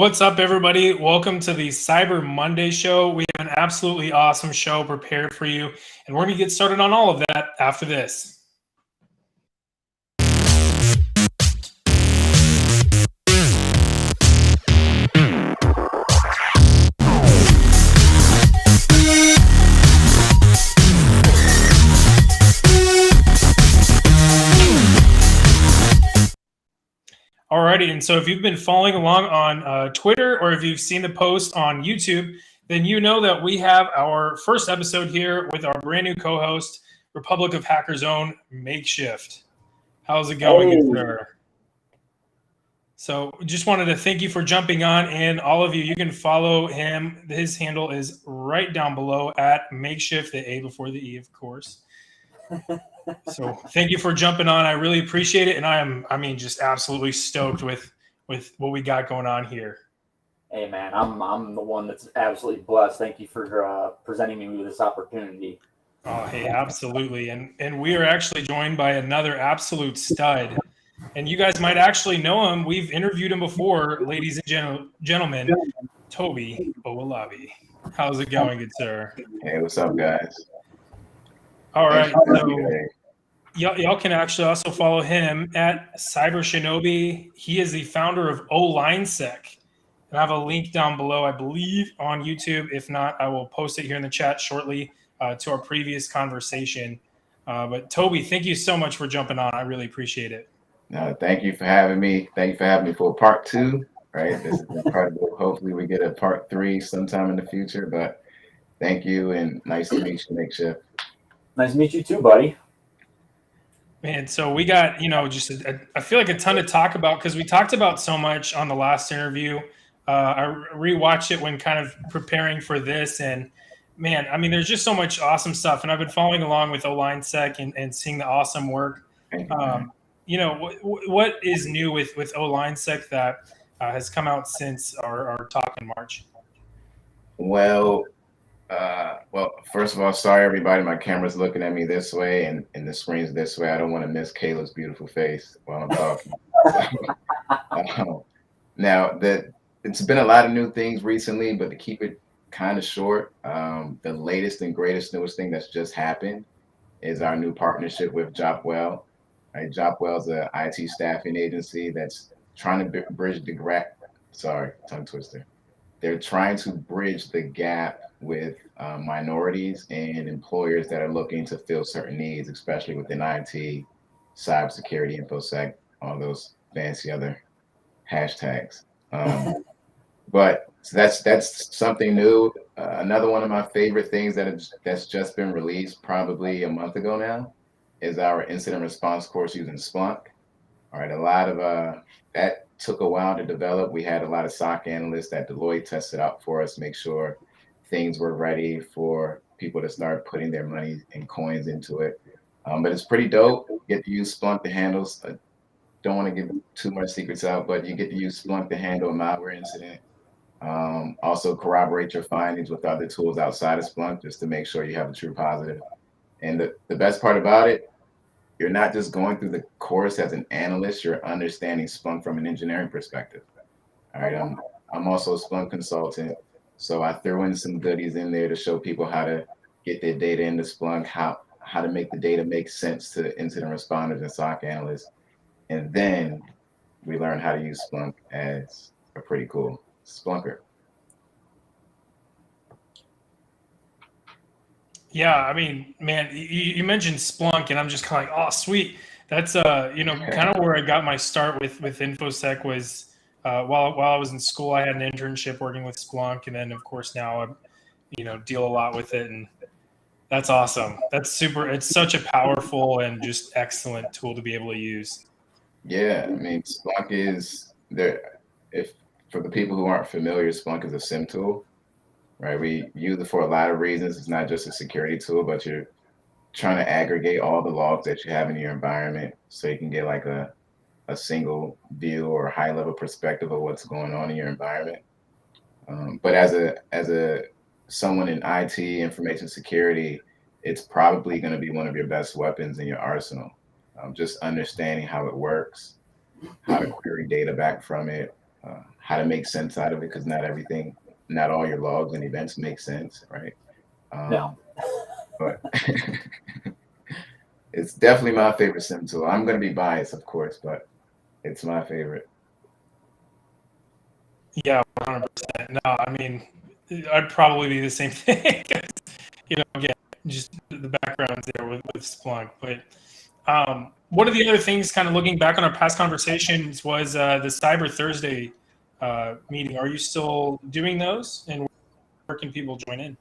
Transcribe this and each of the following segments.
What's up, everybody? Welcome to the Cyber Monday Show. We have an absolutely awesome show prepared for you, and we're going to get started on all of that after this. Alrighty, and so if you've been following along on Twitter or if you've seen the post on YouTube, then you know that we have our first episode here with our brand new co-host, Republic of Hackers' own Makeshift. How's it going, good sir? So just wanted to thank you for jumping on, and all of you, you can follow him. His handle is right down below at Makeshift, the A before the E, of course. So thank you for jumping on. I really appreciate it, and I mean, just absolutely stoked with what we got going on here. Hey man, I'm the one that's absolutely blessed. Thank you for presenting me with this opportunity. Oh, hey, absolutely, and we are actually joined by another absolute stud, and you guys might actually know him. We've interviewed him before, ladies and gentlemen. Toby Owolabi. How's it going, good sir? Hey, what's up, guys? All right, so y'all can actually also follow him at CyberShinobii. He is the founder of OLine Sec. And I have a link down below, I believe, on YouTube. If not, I will post it here in the chat shortly to our previous conversation. But Toby, thank you so much for jumping on. I really appreciate it. No, thank you for having me. Thank you for having me for part 2. Right, this is incredible. Hopefully, we get a part 3 sometime in the future. But thank you, and nice to meet you, Makeshift. Nice to meet you too, buddy. Man, so we got, just I feel like a ton to talk about because we talked about so much on the last interview. I rewatched it when kind of preparing for this, and man, I mean, there's just so much awesome stuff, and I've been following along with OLine Sec and seeing the awesome work. What is new with OLine Sec that has come out since our talk in March? Well, first of all, sorry everybody, my camera's looking at me this way and the screen's this way. I don't want to miss Kayla's beautiful face while I'm talking. Now, it's been a lot of new things recently, but to keep it kind of short, the latest and greatest newest thing that's just happened is our new partnership with Jopwell. Right, Jopwell is an IT staffing agency that's trying to bridge the gap. Sorry, tongue twister. They're trying to bridge the gap with minorities and employers that are looking to fill certain needs, especially within IT, cybersecurity, InfoSec, all those fancy other hashtags. But so that's something new. Another one of my favorite things that's just been released probably a month ago now is our incident response course using Splunk. All right, a lot of that took a while to develop. We had a lot of SOC analysts at Deloitte test it out for us, make sure things were ready for people to start putting their money and coins into it. But it's pretty dope. You get to use Splunk to handle. Don't want to give too much secrets out, but you get to use Splunk to handle a malware incident. Also corroborate your findings with other tools outside of Splunk just to make sure you have a true positive. And the best part about it, you're not just going through the course as an analyst, you're understanding Splunk from an engineering perspective. All right, I'm also a Splunk consultant, so I threw in some goodies in there to show people how to get their data into Splunk, how to make the data make sense to incident responders and SOC analysts. And then we learn how to use Splunk as a pretty cool Splunker. Yeah, I mean, man, you mentioned Splunk, and I'm just kind of like, oh, sweet. That's kind of where I got my start with InfoSec was while I was in school. I had an internship working with Splunk, and then of course now I deal a lot with it, and that's awesome. That's super. It's such a powerful and just excellent tool to be able to use. Yeah, I mean, Splunk is there. If for the people who aren't familiar, Splunk is a SIM tool. Right, we use it for a lot of reasons. It's not just a security tool, but you're trying to aggregate all the logs that you have in your environment so you can get like a single view or high level perspective of what's going on in your environment. But as someone in IT, information security, it's probably going to be one of your best weapons in your arsenal. Just understanding how it works, how to query data back from it, how to make sense out of it, because not all your logs and events make sense, right? No. But it's definitely my favorite SIM tool. I'm going to be biased, of course, but it's my favorite. Yeah, 100%. No, I mean, I'd probably be the same thing. Again, just the background's there with Splunk. But one of the other things, kind of looking back on our past conversations, was the Cyber Thursday meeting. Are you still doing those? And where can people join in?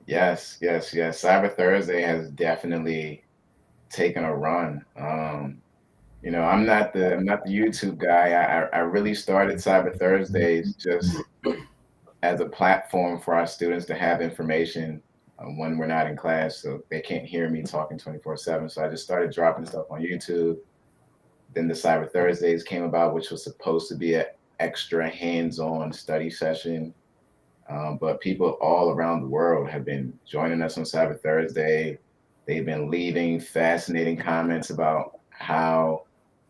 Yes. Cyber Thursday has definitely taken a run. I'm not the YouTube guy. I really started Cyber Thursdays just as a platform for our students to have information when we're not in class, so they can't hear me talking 24/7. So I just started dropping stuff on YouTube. Then the Cyber Thursdays came about, which was supposed to be an extra hands-on study session. But people all around the world have been joining us on Cyber Thursday. They've been leaving fascinating comments about how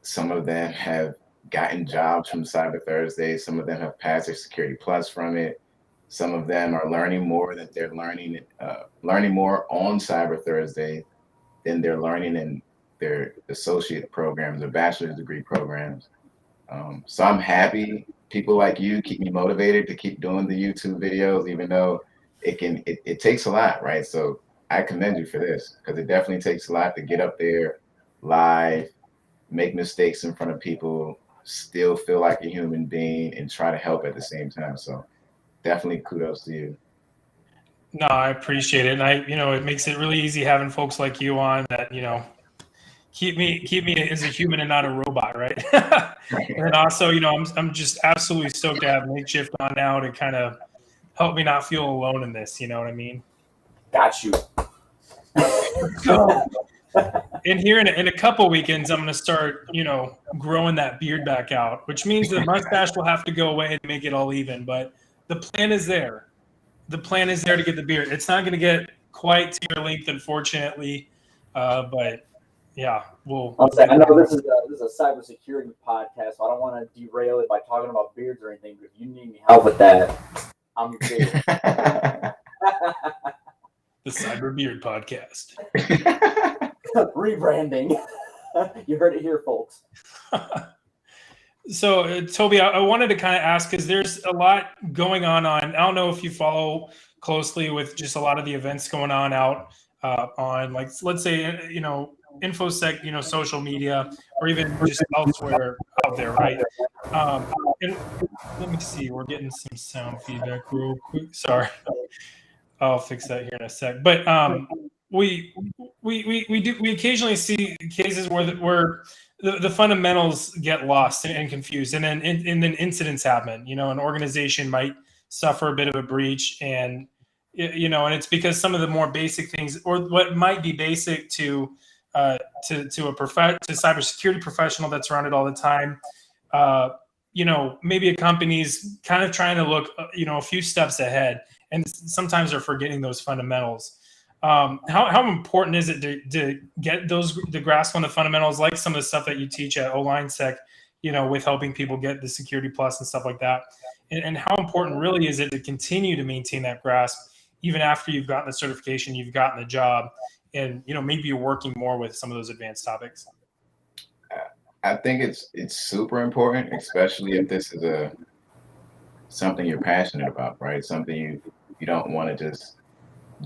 some of them have gotten jobs from Cyber Thursday. Some of them have passed their Security Plus from it. Some of them are learning more that they're learning more on Cyber Thursday than they're learning in their associate programs or bachelor's degree programs. So I'm happy people like you keep me motivated to keep doing the YouTube videos, even though it takes a lot, right? So I commend you for this, because it definitely takes a lot to get up there live, make mistakes in front of people, still feel like a human being, and try to help at the same time. So definitely kudos to you. No, I appreciate it. And it makes it really easy having folks like you on that, keep me as a human and not a robot, right? And also, I'm just absolutely stoked to have Makeshift on now to kind of help me not feel alone in this. You know what I mean? Got you. So, and here in a couple weekends, I'm going to start, growing that beard back out, which means the mustache will have to go away and make it all even. But the plan is there. The plan is there to get the beard. It's not going to get quite to your length, unfortunately, but yeah, I know this is a cybersecurity podcast, so I don't want to derail it by talking about beards or anything. But if you need me help with that, I'm good. The Cyber Beard Podcast. Rebranding. You heard it here, folks. So, Toby, I wanted to kind of ask, because there's a lot going on. I don't know if you follow closely with just a lot of the events going on out on, like, let's say, InfoSec, social media, or even just elsewhere out there, right? And let me see. We're getting some sound feedback real quick. Sorry. I'll fix that here in a sec. But we occasionally see cases where the fundamentals get lost and confused, and then incidents happen. An organization might suffer a bit of a breach, and and it's because some of the more basic things, or what might be basic to a cybersecurity professional that's around it all the time. Maybe a company's kind of trying to look, a few steps ahead, and sometimes they're forgetting those fundamentals. How important is it to get the grasp on the fundamentals, like some of the stuff that you teach at OLine Sec, with helping people get the Security Plus and stuff like that? And how important really is it to continue to maintain that grasp even after you've gotten the certification, you've gotten the job, and maybe you're working more with some of those advanced topics? I think it's super important, especially if this is something you're passionate about, right? Something you don't want to just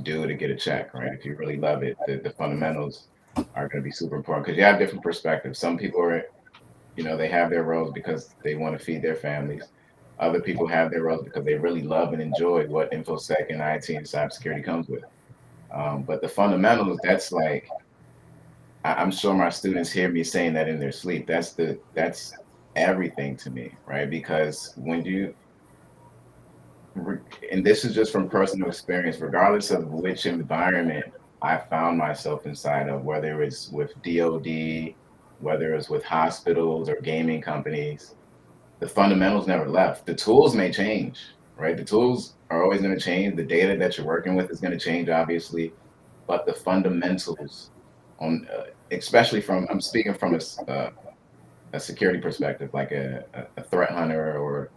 do to get a check, right? If you really love it, the fundamentals are going to be super important, because you have different perspectives. Some people are, they have their roles because they want to feed their families. Other people have their roles because they really love and enjoy what InfoSec and IT and cybersecurity comes with. But the fundamentals, that's like, I'm sure my students hear me saying that in their sleep. That's everything to me, right? Because and this is just from personal experience, regardless of which environment I found myself inside of, whether it's with DoD, whether it's with hospitals or gaming companies, the fundamentals never left. The tools may change, right? The tools are always going to change. The data that you're working with is going to change, obviously, but the fundamentals especially I'm speaking from a security perspective, like a threat hunter or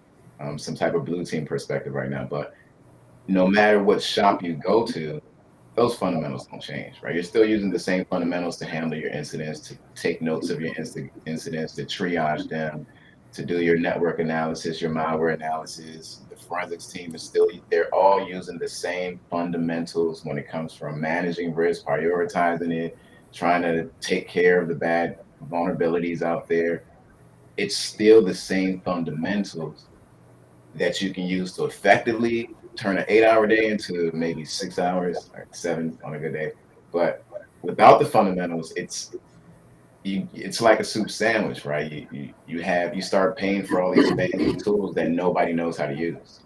some type of blue team perspective right now. But no matter what shop you go to, those fundamentals don't change, right? You're still using the same fundamentals to handle your incidents, to take notes of your incidents, to triage them, to do your network analysis, your malware analysis. The forensics team is still, they're all using the same fundamentals when it comes from managing risk, prioritizing it, trying to take care of the bad vulnerabilities out there. It's still the same fundamentals that you can use to effectively turn an 8-hour day into maybe 6 hours or 7 on a good day. But without the fundamentals, it's like a soup sandwich, right? You start paying for all these fancy tools that nobody knows how to use,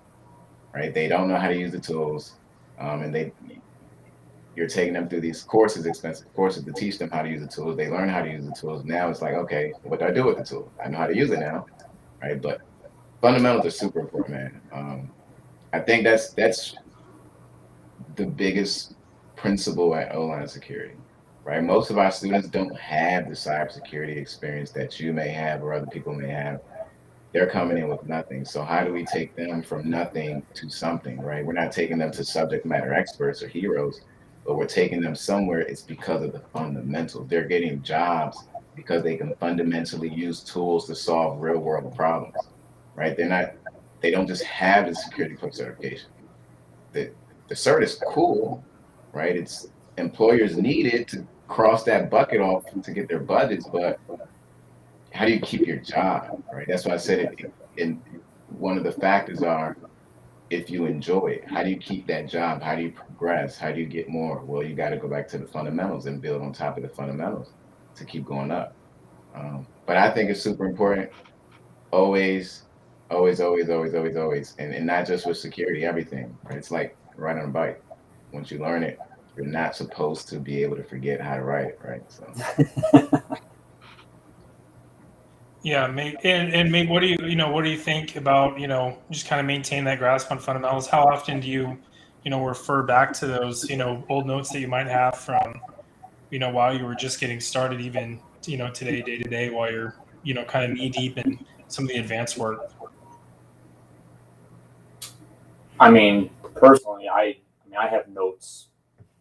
right? They don't know how to use the tools, and you're taking them through these courses, expensive courses, to teach them how to use the tools. They learn how to use the tools. Now it's like, okay, what do I do with the tool? I know how to use it now, right? But fundamentals are super important, man. I think that's the biggest principle at OLine Security, right? Most of our students don't have the cybersecurity experience that you may have or other people may have. They're coming in with nothing. So how do we take them from nothing to something, right? We're not taking them to subject matter experts or heroes, but we're taking them somewhere. It's because of the fundamentals. They're getting jobs because they can fundamentally use tools to solve real world problems, right? They don't just have the security plus certification. The cert is cool, right? It's employers need it to cross that bucket off to get their budgets, but how do you keep your job, right? That's why I said it. And one of the factors are if you enjoy it, how do you keep that job? How do you progress? How do you get more? Well, you got to go back to the fundamentals and build on top of the fundamentals to keep going up. But I think it's super important. Always, always, always, always, always, always, and not just with security, everything. Right? It's like riding on a bike. Once you learn it, you're not supposed to be able to forget how to ride it, right? So. Yeah, mate. And mate, what do you think about, just kind of maintain that grasp on fundamentals? How often do you, refer back to those, old notes that you might have from, while you were just getting started, even, today, day to day, while you're, kind of knee deep in some of the advanced work? I mean, personally, I have notes.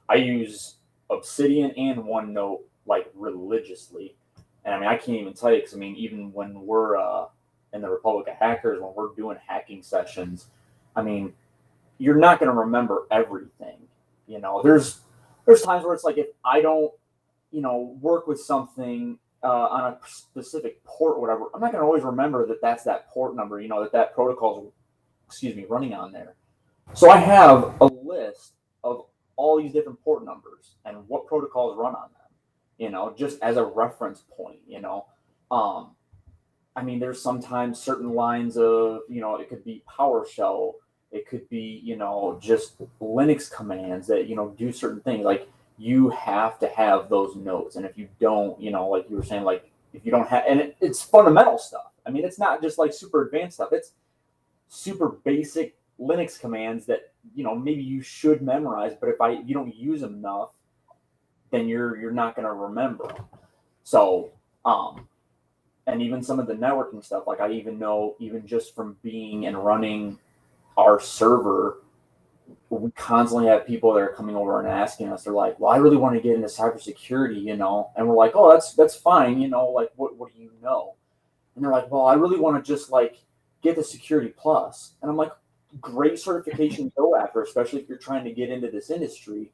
I use Obsidian and OneNote like religiously, and I mean, I can't even tell you because I mean, even when we're in the Republic of Hackers, when we're doing hacking sessions, I mean, you're not going to remember everything. There's times where it's like if I don't, work with something on a specific port or whatever, I'm not going to always remember that that's that port number. That protocol's, running on there. So I have a list of all these different port numbers and what protocols run on them, just as a reference point, I mean, there's sometimes certain lines of, it could be PowerShell, it could be, just Linux commands that, do certain things. Like you have to have those notes. And if you don't, like you were saying, like if you don't have, and it's fundamental stuff. I mean, it's not just like super advanced stuff. It's super basic Linux commands that maybe you should memorize, but if you don't use them enough, then you're not going to remember. So and even some of the networking stuff, like I even know, even just from being and running our server, we constantly have people that are coming over and asking us. They're like, well, I really want to get into cybersecurity, and we're like, oh, that's fine, like what do you know? And they're like, well, I really want to just like get the Security Plus. And I'm like, great certification to go after, especially if you're trying to get into this industry.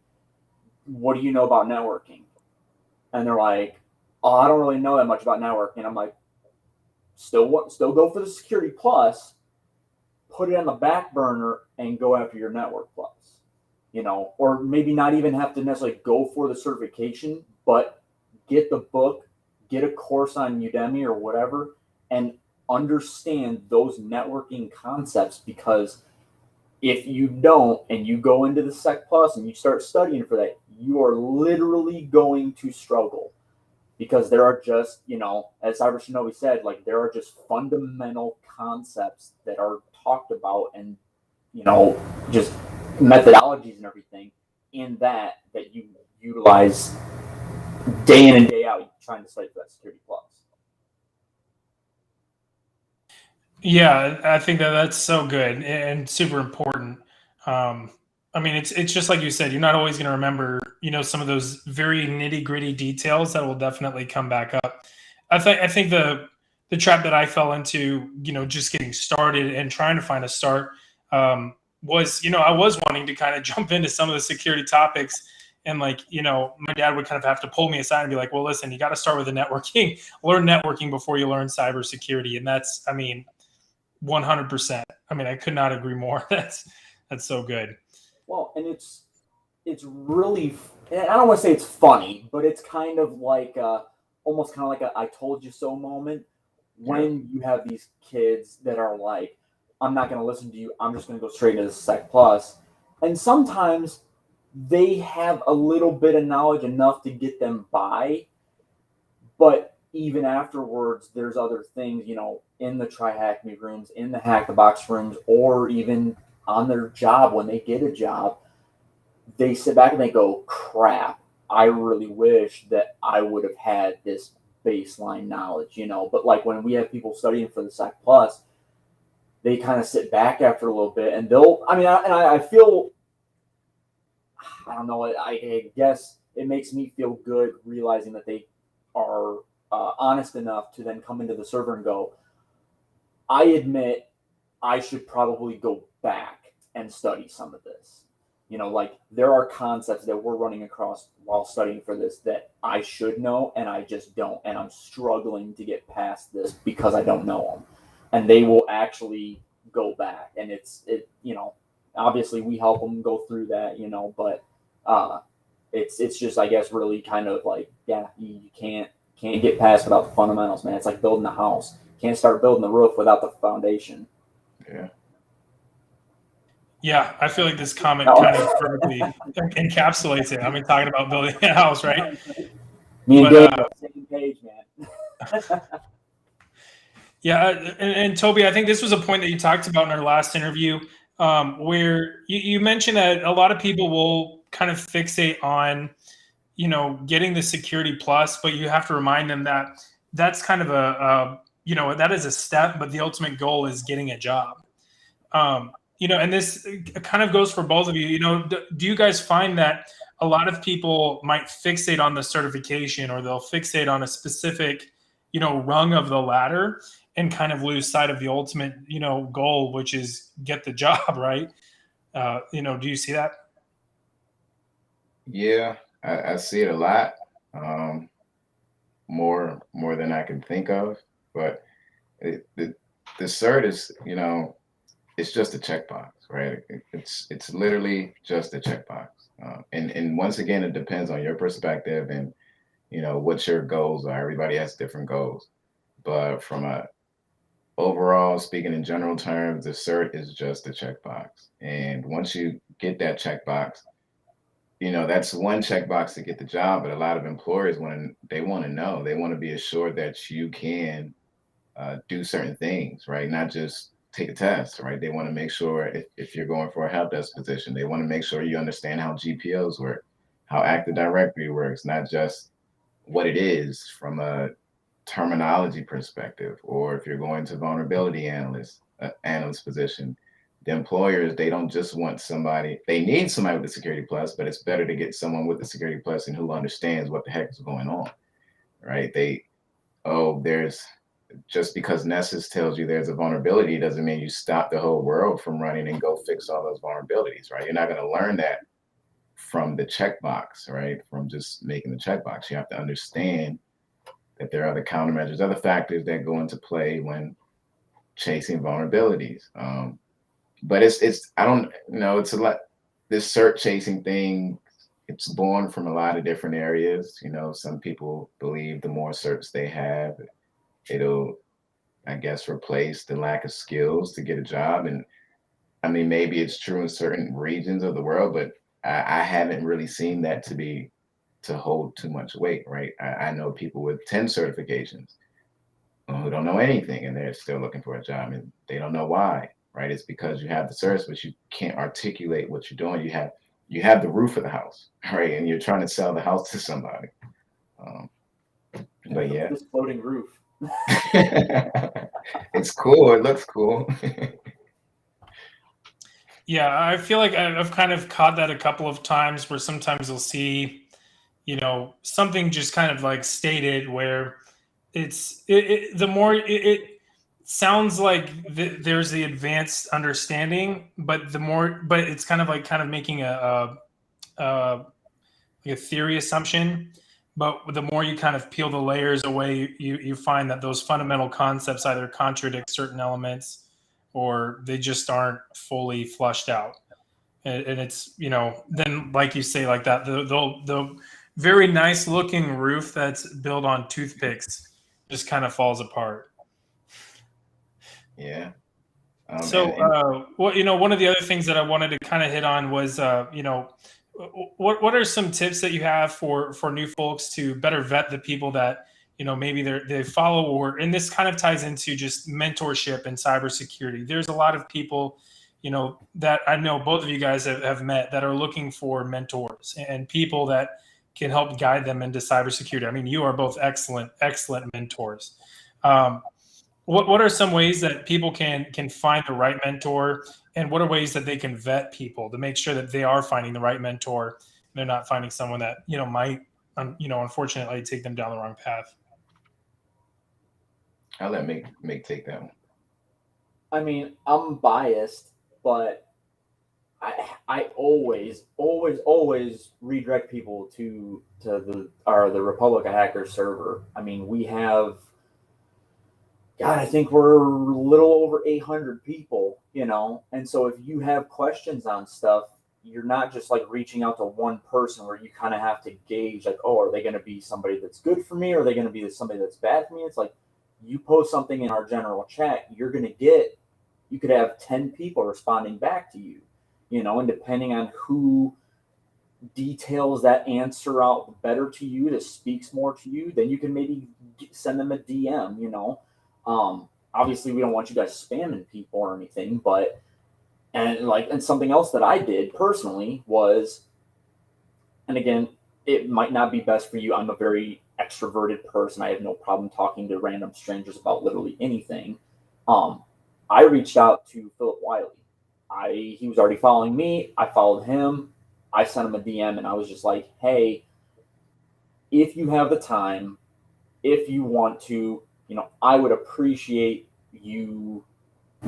What do you know about networking? And they're like, oh, I don't really know that much about networking. I'm like, still go for the Security Plus, put it on the back burner and go after your Network Plus, or maybe not even have to necessarily go for the certification, but get the book, get a course on Udemy or whatever, and understand those networking concepts, because if you don't and you go into the Sec Plus and you start studying for that, you are literally going to struggle, because there are just, as CyberShinobi said, like there are just fundamental concepts that are talked about and, just methodologies and everything in that you utilize day in and day out trying to study for that Security Plus. Yeah, I think that that's so good and super important. I mean, it's just like you said, you're not always going to remember, some of those very nitty gritty details that will definitely come back up. I think the trap that I fell into, just getting started and trying to find a start, was, I was wanting to kind of jump into some of the security topics. And like, my dad would kind of have to pull me aside and be like, well, listen, you got to start with the networking, learn networking before you learn cybersecurity. And that's, I mean, 100%. I mean, I could not agree more. That's so good. Well, and it's really, I don't want to say it's funny, but it's kind of like almost kind of like a "I told you so" moment Yeah. when you have these kids that are like, "I'm not going to listen to you. I'm just going to go straight into the Sec Plus," and sometimes they have a little bit of knowledge enough to get them by, but even afterwards, there's other things, in the try hack me rooms, in the hack the box rooms, or even on their job when they get a job, they sit back and they go, crap, I really wish that I would have had this baseline knowledge. But like when we have people studying for the Sec Plus, they kind of sit back after a little bit and I feel, I don't know, I guess it makes me feel good realizing that they are honest enough to then come into the server and go, I admit I should probably go back and study some of this. Like there are concepts that we're running across while studying for this that I should know and I just don't. And I'm struggling to get past this because I don't know them. And they will actually go back. And obviously we help them go through that, but it's just, I guess, really kind of like, yeah, you can't get past without the fundamentals, man. It's like building a house. Can't start building the roof without the foundation. Yeah. Yeah, I feel like this comment No. kind of perfectly encapsulates it. I mean, talking about building a house, right? Me and But Dave are on the same page, man. yeah, and Toby, I think this was a point that you talked about in our last interview, where you mentioned that a lot of people will kind of fixate on, getting the security plus, but you have to remind them that that's kind of that is a step, but the ultimate goal is getting a job. And this kind of goes for both of you. Do you guys find that a lot of people might fixate on the certification, or they'll fixate on a specific, rung of the ladder, and kind of lose sight of the ultimate, goal, which is get the job, right? Do you see that? Yeah, I see it a lot. Um, more than I can think of. But the cert is, it's just a checkbox, right? It's literally just a checkbox. And once again, it depends on your perspective and what your goals are. Everybody has different goals, but from a overall, speaking in general terms, the cert is just a checkbox. And once you get that checkbox, that's one checkbox to get the job. But a lot of employers they want to know, they want to be assured that you can do certain things, right? Not just take a test, right? They want to make sure if you're going for a help desk position, they want to make sure you understand how GPOs work, how Active Directory works, not just what it is from a terminology perspective. Or if you're going to vulnerability analyst position, the employers, they don't just want somebody, they need somebody with the security plus, but it's better to get someone with the security plus and who understands what the heck is going on, right? There's, just because Nessus tells you there's a vulnerability doesn't mean you stop the whole world from running and go fix all those vulnerabilities, right? You're not going to learn that from the checkbox, right? From just making the checkbox. You have to understand that there are other countermeasures, other factors that go into play when chasing vulnerabilities. But I don't know, it's a lot, this cert chasing thing, it's born from a lot of different areas. Some people believe the more certs they have, it'll, I guess, replace the lack of skills to get a job. And I mean, maybe it's true in certain regions of the world, but I haven't really seen that to hold too much weight, right? I know people with 10 certifications who don't know anything and they're still looking for a job, and they don't know why, right? It's because you have the certs, but you can't articulate what you're doing. You have the roof of the house, right? And you're trying to sell the house to somebody. But yeah. This floating roof. It's cool. It looks cool. Yeah, I feel like I've kind of caught that a couple of times where sometimes you'll see, something just kind of like stated where the more it sounds like there's the advanced understanding, but but it's kind of making a like a theory assumption. But the more you kind of peel the layers away, you find that those fundamental concepts either contradict certain elements or they just aren't fully flushed out. And it's, then like you say, like that, the very nice looking roof that's built on toothpicks just kind of falls apart. Yeah. So, one of the other things that I wanted to kind of hit on was, what are some tips that you have for new folks to better vet the people that maybe they follow, and this kind of ties into just mentorship in cybersecurity. There's a lot of people, that I know both of you guys have met that are looking for mentors and people that can help guide them into cybersecurity. I mean, you are both excellent mentors. What are some ways that people can find the right mentor, and what are ways that they can vet people to make sure that they are finding the right mentor and they're not finding someone that might unfortunately take them down the wrong path? I'll let Mick take that one. I mean, I'm biased, but I always redirect people to the Republic of Hackers server. I mean, we have, God, I think we're a little over 800 people, and so if you have questions on stuff, you're not just like reaching out to one person where you kind of have to gauge like, oh, are they going to be somebody that's good for me, or are they going to be somebody that's bad for me? It's like, you post something in our general chat, you could have 10 people responding back to you, and depending on who details that answer out better to you, that speaks more to you, then you can maybe send them a DM. Obviously, we don't want you guys spamming people or anything, but and something else that I did personally was, and again, it might not be best for you. I'm a very extroverted person. I have no problem talking to random strangers about literally anything. I reached out to Philip Wiley. He was already following me. I followed him. I sent him a DM and I was just like, hey, if you have the time, if you want to, I would appreciate you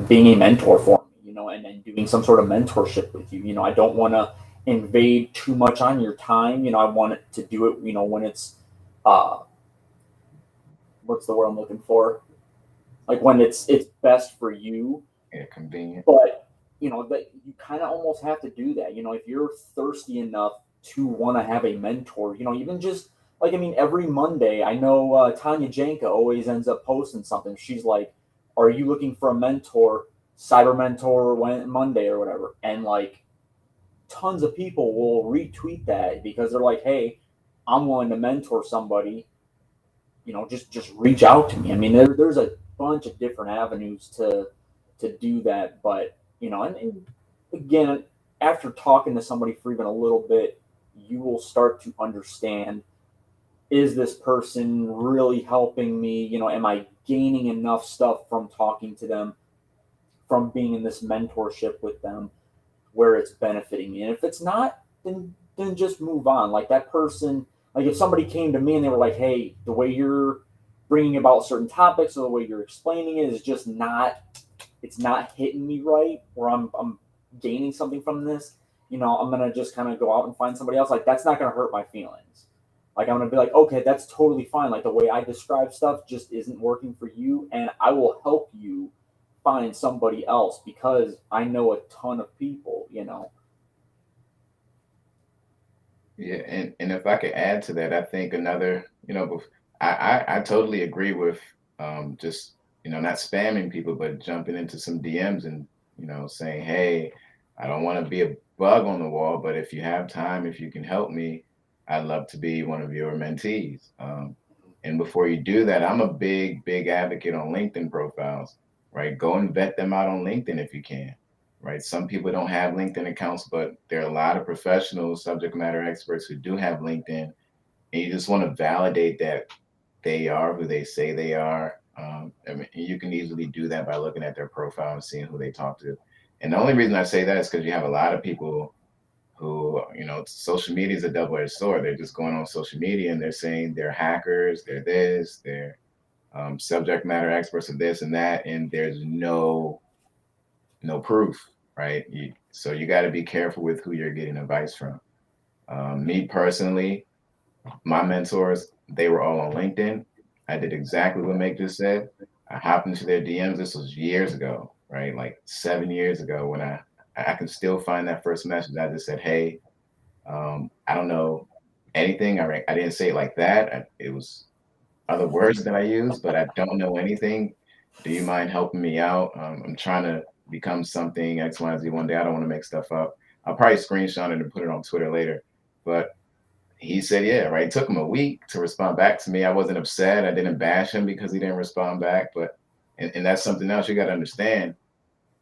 being a mentor for me, and doing some sort of mentorship with you. I don't want to invade too much on your time. I want it to do it, when it's, what's the word I'm looking for? Like when it's best for you. Yeah, convenient. But that you kind of almost have to do that. If you're thirsty enough to want to have a mentor, even just like, I mean, every Monday, I know Tanya Janka always ends up posting something. She's like, "Are you looking for a mentor? Cyber Mentor Monday or whatever." And like, tons of people will retweet that because they're like, "Hey, I'm willing to mentor somebody. Just reach out to me." I mean, there's a bunch of different avenues to do that, but and again, after talking to somebody for even a little bit, you will start to understand, is this person really helping me? Am I gaining enough stuff from talking to them, from being in this mentorship with them, where it's benefiting me? And if it's not, then just move on. Like that person, like if somebody came to me and they were like, "Hey, the way you're bringing about certain topics or the way you're explaining it is just not, it's not hitting me right, or I'm gaining something from this, I'm gonna just kind of go out and find somebody else." Like that's not gonna hurt my feelings. Like I'm gonna be like, okay, that's totally fine. Like the way I describe stuff just isn't working for you, and I will help you find somebody else because I know a ton of people. Yeah, and if I could add to that, I think another, I totally agree with just not spamming people, but jumping into some DMs and saying, hey, I don't want to be a bug on the wall, but if you have time, if you can help me, I'd love to be one of your mentees. And before you do that, I'm a big advocate on LinkedIn profiles, right? Go and vet them out on LinkedIn if you can. Right. Some people don't have LinkedIn accounts, but there are a lot of professional subject matter experts who do have LinkedIn. And you just want to validate that they are who they say they are. I mean, you can easily do that by looking at their profile and seeing who they talk to. And the only reason I say that is because you have a lot of people who, social media is a double-edged sword. They're just going on social media and they're saying they're hackers, they're this, they're subject matter experts of this and that, and there's no proof, right? So you got to be careful with who you're getting advice from. Me personally, my mentors, they were all on LinkedIn. I did exactly what Meg just said. I hopped into their DMs. This was years ago, right? Like 7 years ago, when I can still find that first message. I just said, hey, I don't know anything. I didn't say it like that. It was other words that I used, but I don't know anything. Do you mind helping me out? I'm trying to become something X, Y, Z one day. I don't want to make stuff up. I'll probably screenshot it and put it on Twitter later. But he said, yeah, right. It took him a week to respond back to me. I wasn't upset. I didn't bash him because he didn't respond back. But and that's something else you got to understand.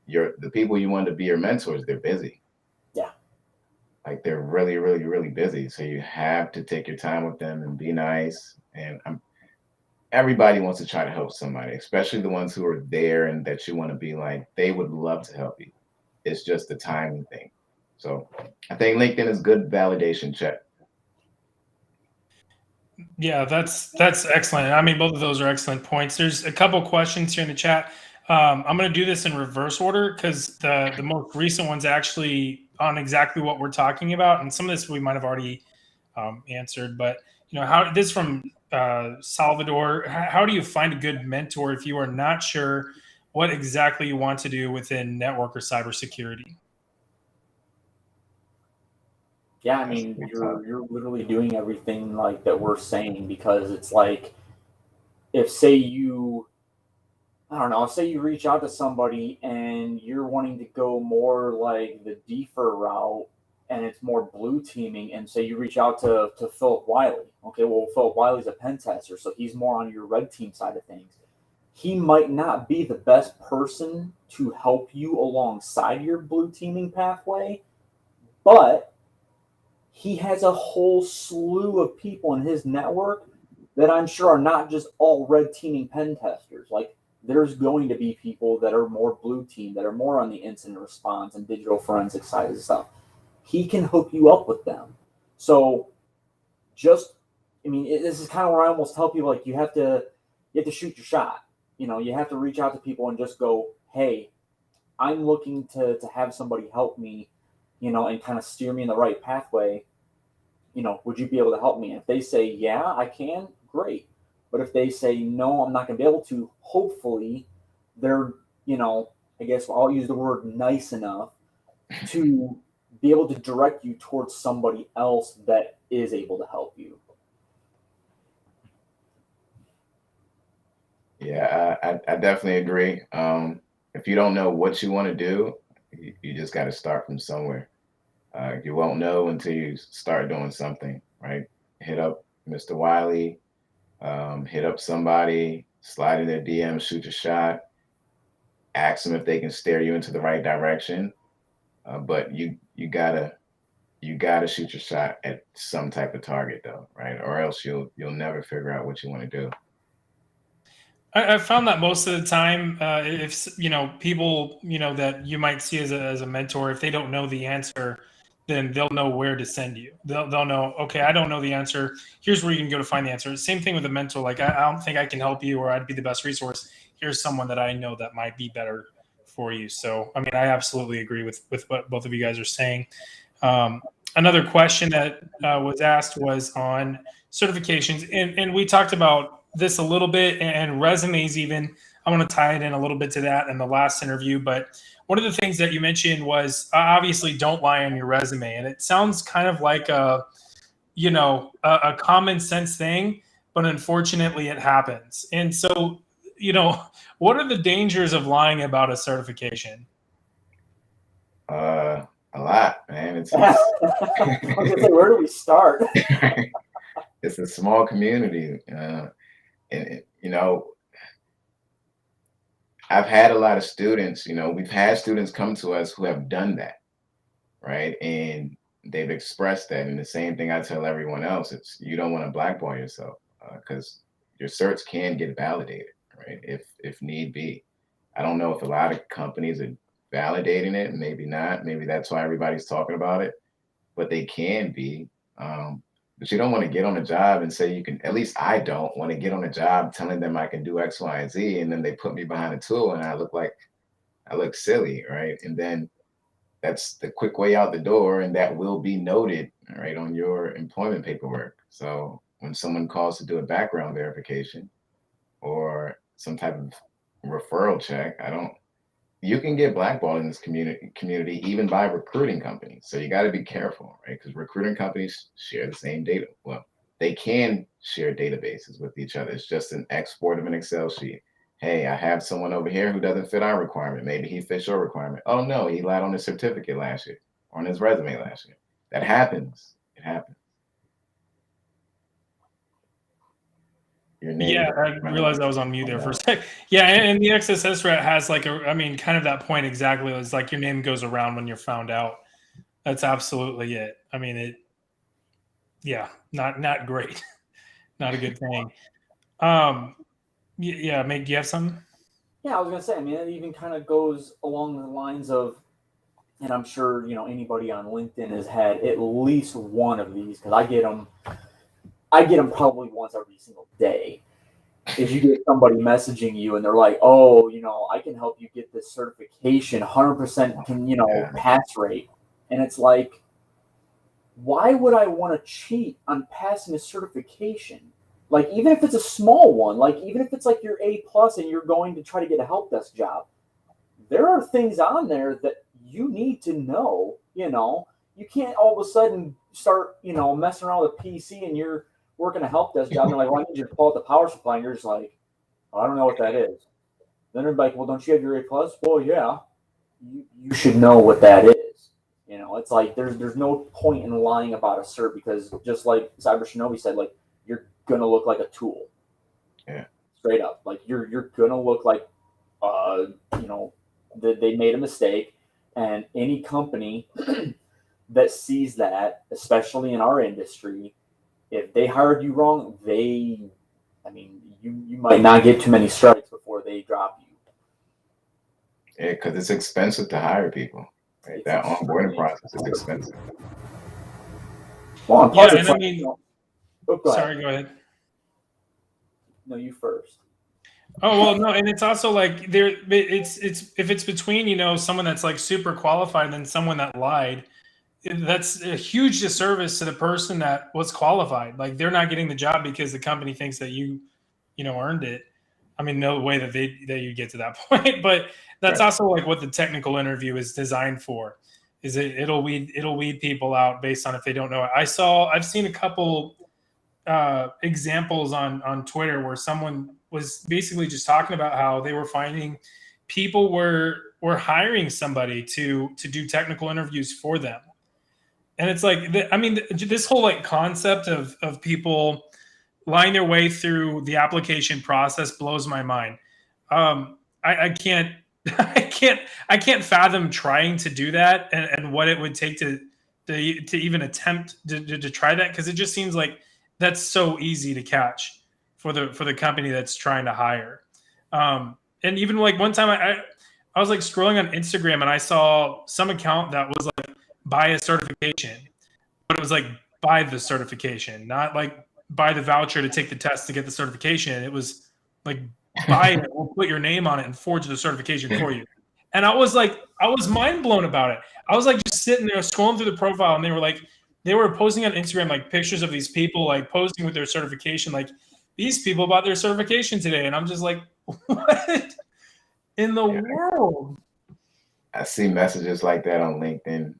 The people you want to be your mentors, they're busy. Yeah. Like they're really, really, really busy. So you have to take your time with them and be nice. And everybody wants to try to help somebody, especially the ones who are there and that you want to be like. They would love to help you. It's just the timing thing. So I think LinkedIn is good validation check. Yeah, that's excellent. I mean, both of those are excellent points. There's a couple questions here in the chat. I'm going to do this in reverse order because the most recent one's actually on exactly what we're talking about, and some of this we might have already answered. But how this from Salvador? How do you find a good mentor if you are not sure what exactly you want to do within network or cybersecurity? Yeah, I mean, you're literally doing everything like that we're saying, because it's like, if say you, I don't know, say you reach out to somebody and you're wanting to go more like the deeper route and it's more blue teaming, and say you reach out to Philip Wiley. Okay, well, Philip Wiley's a pen tester, so he's more on your red team side of things. He might not be the best person to help you alongside your blue teaming pathway, but he has a whole slew of people in his network that I'm sure are not just all red teaming pen testers. Like, there's going to be people that are more blue team, that are more on the incident response and digital forensic side of stuff. He can hook you up with them. So this is kind of where I almost tell people, like, you have to shoot your shot. You have to reach out to people and just go, hey, I'm looking to have somebody help me, and kind of steer me in the right pathway. Would you be able to help me? And if they say, yeah, I can, great. But if they say, no, I'm not going to be able to, hopefully they're, I guess I'll use the word nice enough to be able to direct you towards somebody else that is able to help you. Yeah, I definitely agree. If you don't know what you want to do, you just got to start from somewhere. You won't know until you start doing something, right? Hit up Mr. Wiley, hit up somebody, slide in their DM, shoot your shot, ask them if they can steer you into the right direction. But you gotta shoot your shot at some type of target, though, right? Or else you'll never figure out what you want to do. I found that most of the time, if people that you might see as a mentor, if they don't know the answer, then they'll know where to send you. They'll know, okay, I don't know the answer. Here's where you can go to find the answer. Same thing with a mentor. Like, I don't think I can help you, or I'd be the best resource. Here's someone that I know that might be better for you. So, I mean, I absolutely agree with what both of you guys are saying. Another question that was asked was on certifications, and we talked about this a little bit, and resumes even. I want to tie it in a little bit to that in the last interview, but one of the things that you mentioned was obviously don't lie on your resume, and it sounds kind of like a common sense thing, but unfortunately it happens. And so, what are the dangers of lying about a certification? A lot, man. It's I was gonna say, where do we start? it's a small community, and I've had a lot of students. We've had students come to us who have done that, right? And they've expressed that. And the same thing I tell everyone else: it's, you don't want to blackball yourself, because your certs can get validated, right? If need be. I don't know if a lot of companies are validating it, maybe not. Maybe that's why everybody's talking about it, but they can be. But you don't want to get on a job and say you can, at least I don't want to get on a job telling them I can do X, Y, and Z, and then they put me behind a tool and I look silly, right? And then that's the quick way out the door, and that will be noted, right, on your employment paperwork. So when someone calls to do a background verification or some type of referral check, you can get blackballed in this community even by recruiting companies. So you got to be careful, right? Because recruiting companies share the same data. Well, they can share databases with each other. It's just an export of an Excel sheet. Hey, I have someone over here who doesn't fit our requirement. Maybe he fits your requirement. Oh no, he lied on his certificate last year or on his resume last year. That happens. It happens. Your name. Yeah, I realized I was on mute there for a sec. Yeah, and the XSS threat has like kind of that point exactly. It's like your name goes around when you're found out. That's absolutely it. I mean, not great, not a good thing. Yeah, Meg, do you have something? Yeah, I was gonna say. I mean, it even kind of goes along the lines of, and I'm sure anybody on LinkedIn has had at least one of these because I get them. I get them probably once every single day. Is you get somebody messaging you and they're like, "Oh, I can help you get this certification, 100% can pass rate," and it's like, why would I want to cheat on passing a certification? Like, even if it's a small one, like even if it's like your A plus and you're going to try to get a help desk job, there are things on there that you need to know. You can't all of a sudden start messing around with a PC and you're working a help desk job and they're like, "Well, I need you to pull out the power supply," and you're just like, "Oh, I don't know what that is." Then they're like, "Well, don't you have your A plus?" Well, yeah. You should know what that is. It's like there's no point in lying about a cert because just like CyberShinobii said, like, you're gonna look like a tool. Yeah. Straight up, like you're gonna look like that they made a mistake, and any company that sees that, especially in our industry, if they hired you wrong, you might not get too many strikes before they drop you. Yeah, because it's expensive to hire people. Right? That onboarding process is expensive. Well, and plus it's like, Sorry, go ahead. No, you first. Oh well, no, and it's also like it's if it's between someone that's like super qualified and then someone that lied, that's a huge disservice to the person that was qualified. Like, they're not getting the job because the company thinks that you earned it. I mean, no way that you get to that point, but that's also like what the technical interview is designed for. Is it'll weed people out based on if they don't know it. I've seen a couple examples on Twitter where someone was basically just talking about how they were finding people were hiring somebody to do technical interviews for them. And it's like, this whole like concept of people lying their way through the application process blows my mind. I can't I can't fathom trying to do that and what it would take to even attempt to try that, because it just seems like that's so easy to catch for the company that's trying to hire. And even like one time I was like scrolling on Instagram and I saw some account that was like buy a certification, but it was like buy the certification, not like buy the voucher to take the test to get the certification. It was like buy it, we'll put your name on it and forge the certification for you. And I was mind blown about it. I was like just sitting there scrolling through the profile, and they were posting on Instagram like pictures of these people like posing with their certification, like these people bought their certification today, and I'm just like, what in the world? I see messages like that on LinkedIn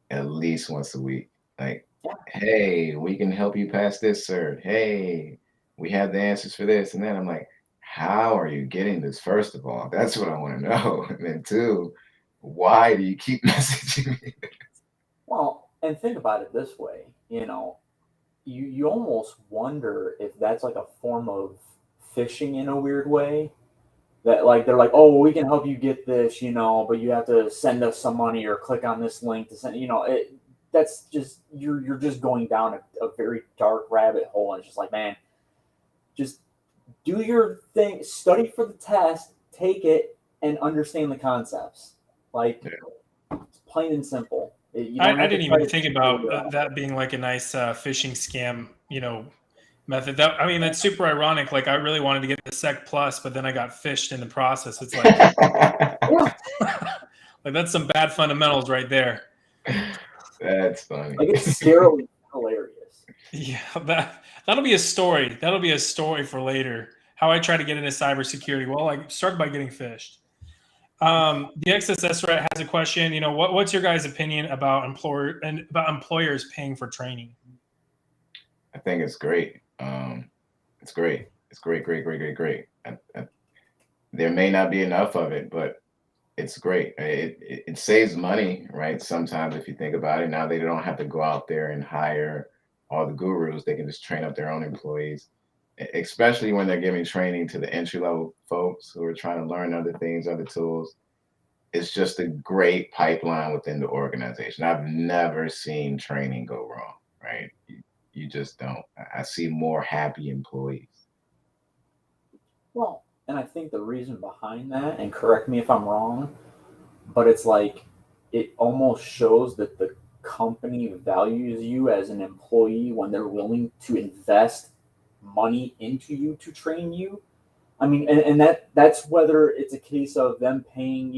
at least once a week. Like, hey, we can help you pass this cert. Hey, we have the answers for this. And then I'm like, how are you getting this? First of all, that's what I want to know. And then two, why do you keep messaging me? Well, and think about it this way, you almost wonder if that's like a form of phishing in a weird way. That like they're like, "Oh, well, we can help you get this, but you have to send us some money or click on this link to send." That's just you're just going down a very dark rabbit hole, and it's just like, man, just do your thing, study for the test, take it, and understand the concepts. Like, it's plain and simple. You don't I have to didn't try even to think figure it about out. that being like a nice phishing scam, method. That I mean, that's super ironic. Like, I really wanted to get the Sec Plus, but then I got phished in the process. It's like, Yeah, like that's some bad fundamentals right there. That's funny. like it's scarily hilarious. Yeah, that'll be a story. That'll be a story for later. How I try to get into cybersecurity. Well, I started by getting phished. The XSS Rat has a question. What's your guys' opinion about employers paying for training? I think it's great. It's great. It's great, great, great, great, great. There may not be enough of it, but it's great. It saves money, right? Sometimes if you think about it, now they don't have to go out there and hire all the gurus. They can just train up their own employees, especially when they're giving training to the entry level folks who are trying to learn other things, other tools. It's just a great pipeline within the organization. I've never seen training go wrong, right? You just don't. I see more happy employees. Well, and I think the reason behind that, and correct me if I'm wrong, but it's like it almost shows that the company values you as an employee when they're willing to invest money into you to train you. I mean, and that's whether it's a case of them paying,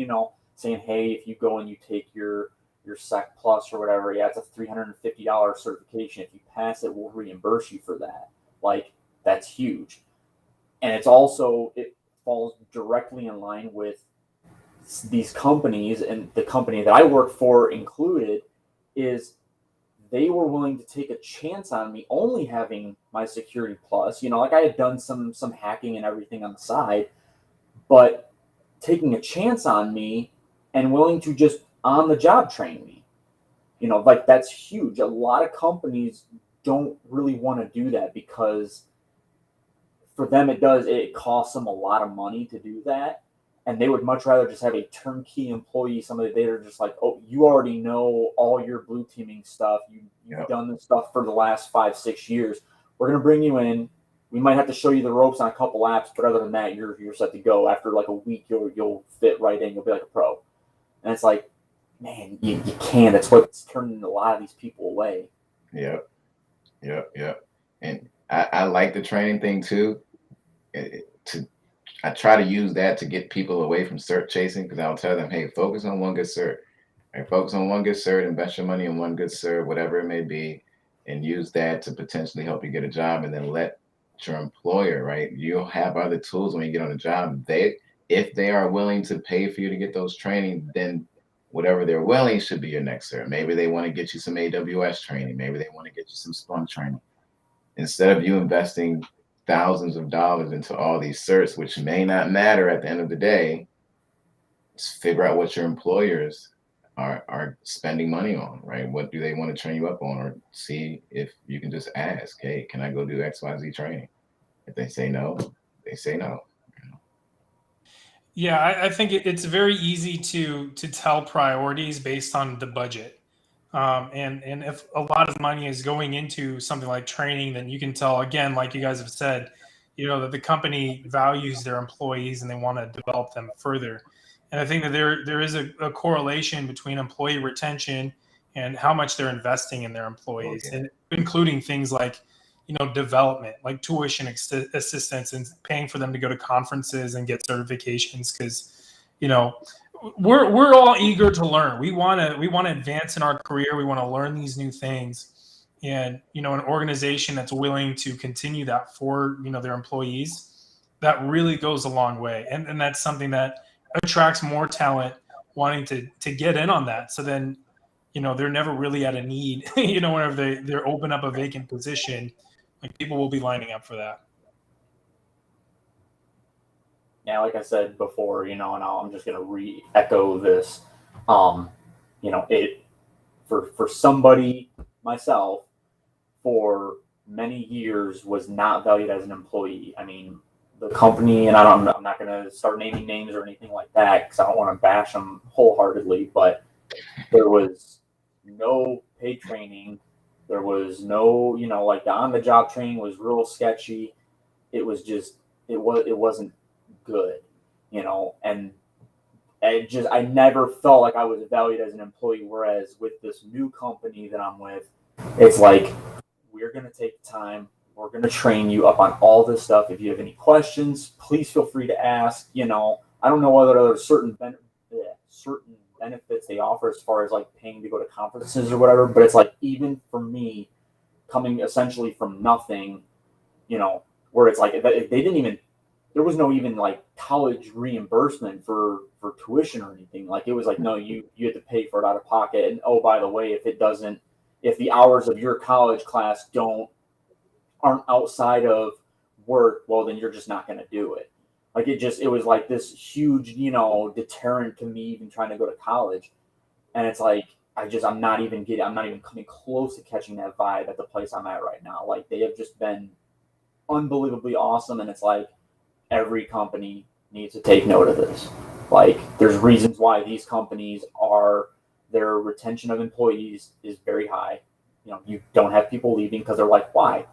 saying, hey, if you go and you take your Sec Plus or whatever, yeah, it's a $350 certification. If you pass it, we'll reimburse you for that. Like, that's huge. And it falls directly in line with these companies, and the company that I work for included, is they were willing to take a chance on me only having my Security Plus. Like I had done some hacking and everything on the side, but taking a chance on me and willing to just on the job train me. Like that's huge. A lot of companies don't really want to do that because for them it costs them a lot of money to do that, and they would much rather just have a turnkey employee, somebody that are just like, oh, you already know all your blue teaming stuff, you've Yep. done this stuff for the last 5-6 years, we're going to bring you in, we might have to show you the ropes on a couple apps, but other than that you're set to go. After like a week you'll fit right in, you'll be like a pro. And it's like, man, you can't. That's what's turning a lot of these people away. Yep. Yep. Yep. And I like the training thing too. I try to use that to get people away from cert chasing, because I'll tell them, hey, focus on one good cert. Right? Focus on one good cert, invest your money in one good cert, whatever it may be, and use that to potentially help you get a job, and then let your employer, right? You'll have other tools when you get on the job. If they are willing to pay for you to get those training, then whatever they're willing should be your next cert. Maybe they want to get you some AWS training. Maybe they want to get you some Splunk training. Instead of you investing thousands of dollars into all these certs, which may not matter at the end of the day, just figure out what your employers are spending money on, right? What do they want to train you up on? Or see if you can just ask, hey, can I go do XYZ training? If they say no, they say no. Yeah, I think it's very easy to tell priorities based on the budget. And if a lot of money is going into something like training, then you can tell, again, like you guys have said, that the company values their employees and they want to develop them further. And I think that there is a correlation between employee retention and how much they're investing in their employees, Okay. and including things like development, like tuition assistance, and paying for them to go to conferences and get certifications, because we're all eager to learn. We want to advance in our career. We want to learn these new things, and an organization that's willing to continue that for their employees, that really goes a long way, and that's something that attracts more talent wanting to get in on that. So then they're never really at a need. Whenever they're open up a vacant position, like, people will be lining up for that. Yeah, like I said before, and I'm just going to re-echo this. Um, it for somebody, myself, for many years was not valued as an employee. I mean, the company, and I'm not going to start naming names or anything like that because I don't want to bash them wholeheartedly, but there was no paid training. There was no, like the on-the-job training was real sketchy. It was just it wasn't good, and I never felt like I was valued as an employee. Whereas with this new company that I'm with, it's like, we're going to take the time. We're going to train you up on all this stuff. If you have any questions, please feel free to ask. I don't know whether there are certain benefits they offer as far as like paying to go to conferences or whatever, but it's like, even for me, coming essentially from nothing, where it's like they didn't even, there was no even like college reimbursement for tuition or anything. Like, it was like, no, you had to pay for it out of pocket. And oh, by the way, if the hours of your college class aren't outside of work, well, then you're just not going to do it. Like, it was like this huge, deterrent to me even trying to go to college. And it's like, I'm not even coming close to catching that vibe at the place I'm at right now. Like, they have just been unbelievably awesome. And it's like, every company needs to take note of this. Like, there's reasons why these companies their retention of employees is very high. You don't have people leaving because they're like, why?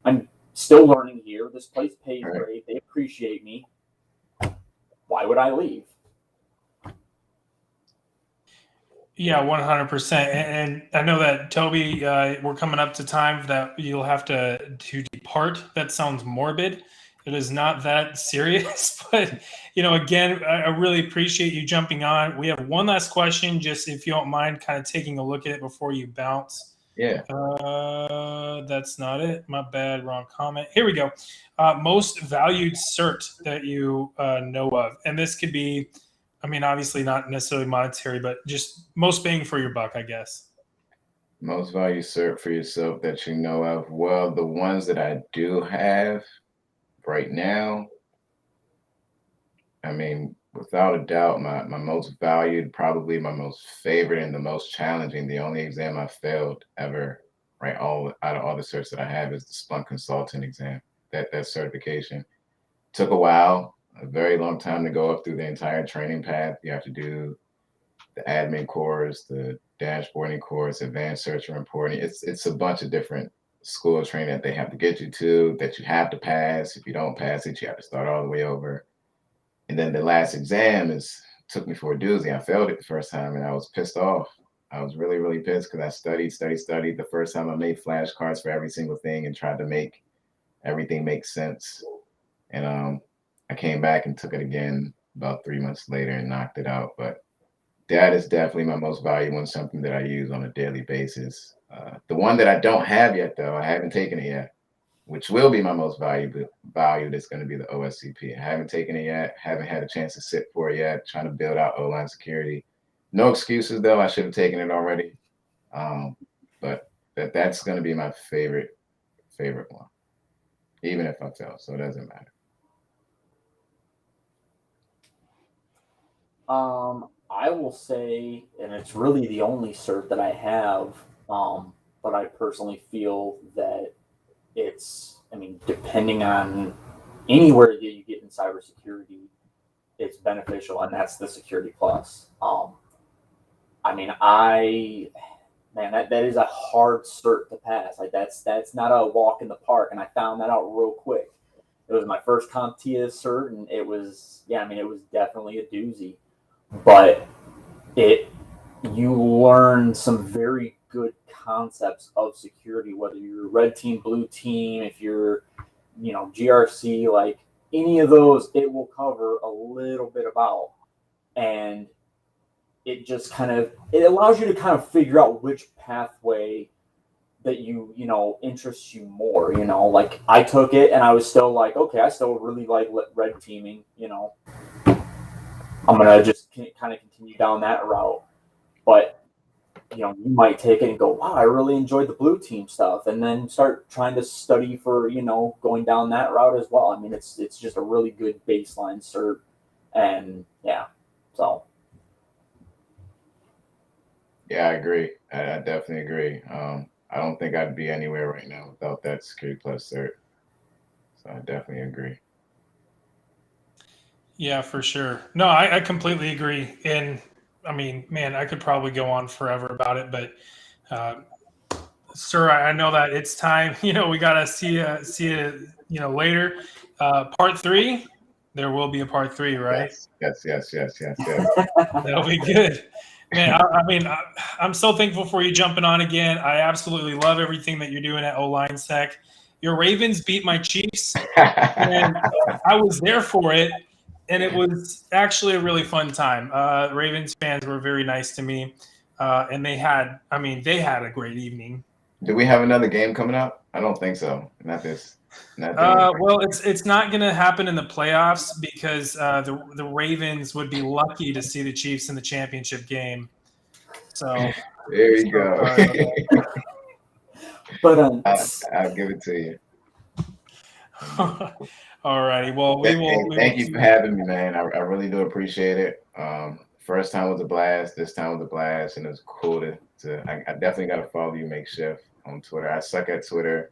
I'm still learning here. This place pays great. They appreciate me. Why would I leave? Yeah, 100%. And I know that, Toby, we're coming up to time that you'll have to depart. That sounds morbid. It is not that serious, but again, I really appreciate you jumping on. We have one last question, just if you don't mind kind of taking a look at it before you bounce. Yeah. That's not it. My bad. Wrong comment. Here we go. Most valued cert that you know of, and this could be, obviously not necessarily monetary, but just most bang for your buck, I guess. Most valued cert for yourself that you know of. Well, the ones that I do have right now, without a doubt, my most valued, probably my most favorite and the most challenging, the only exam I failed ever, right, out of all the certs that I have, is the Splunk consultant exam. That certification took a while, a very long time to go up through the entire training path. You have to do the admin course, the dashboarding course, advanced search and reporting. It's a bunch of different school of training that they have to get you to, that you have to pass. If you don't pass it, you have to start all the way over. And then the last exam took me for a doozy. I failed it the first time and I was pissed off. I was really, really pissed because I studied. The first time I made flashcards for every single thing and tried to make everything make sense. And I came back and took it again about 3 months later and knocked it out. But that is definitely my most valuable and something that I use on a daily basis. The one that I don't have yet, though, I haven't taken it yet, which will be my most valued, is going to be the OSCP. I haven't taken it yet, haven't had a chance to sit for it yet, trying to build out OLine Security. No excuses, though. I should have taken it already. But that's going to be my favorite one, even if I fail, so it doesn't matter. I will say, and it's really the only cert that I have, but I personally feel that it's, depending on anywhere that you get in cybersecurity, it's beneficial, and that's the Security Plus. That is a hard cert to pass. Like, that's not a walk in the park, and I found that out real quick. It was my first CompTIA cert, and it was definitely a doozy. But you learn some very good concepts of security, whether you're red team, blue team, if you're, GRC, like any of those, it will cover a little bit about. And it just it allows you to kind of figure out which pathway that interests you more. Like, I took it and I was still like, okay, I still really like red teaming, I'm gonna just kind of continue down that route. But you might take it and go, wow, I really enjoyed the blue team stuff, and then start trying to study for going down that route as well. It's just a really good baseline cert, and yeah, so. Yeah, I agree. I definitely agree. I don't think I'd be anywhere right now without that Security Plus cert. So I definitely agree. Yeah, for sure. No, I completely agree. And I could probably go on forever about it, but sir, I know that it's time. We gotta see you later. Part 3. There will be a part 3, right? Yes. That'll be good. Man, I'm so thankful for you jumping on again. I absolutely love everything that you're doing at OLine Sec. Your Ravens beat my Chiefs, and I was there for it, and it was actually a really fun time. Ravens fans were very nice to me, and they had a great evening. Do we have another game coming up? I don't think so. Not this. Well, it's not going to happen in the playoffs because the Ravens would be lucky to see the Chiefs in the championship game. So there you go. But I'll give it to you. All righty. Well, thank you for having me, man. I really do appreciate it. First time was a blast. This time was a blast, and it was cool I definitely got to follow you, Makeshift, on Twitter. I suck at Twitter.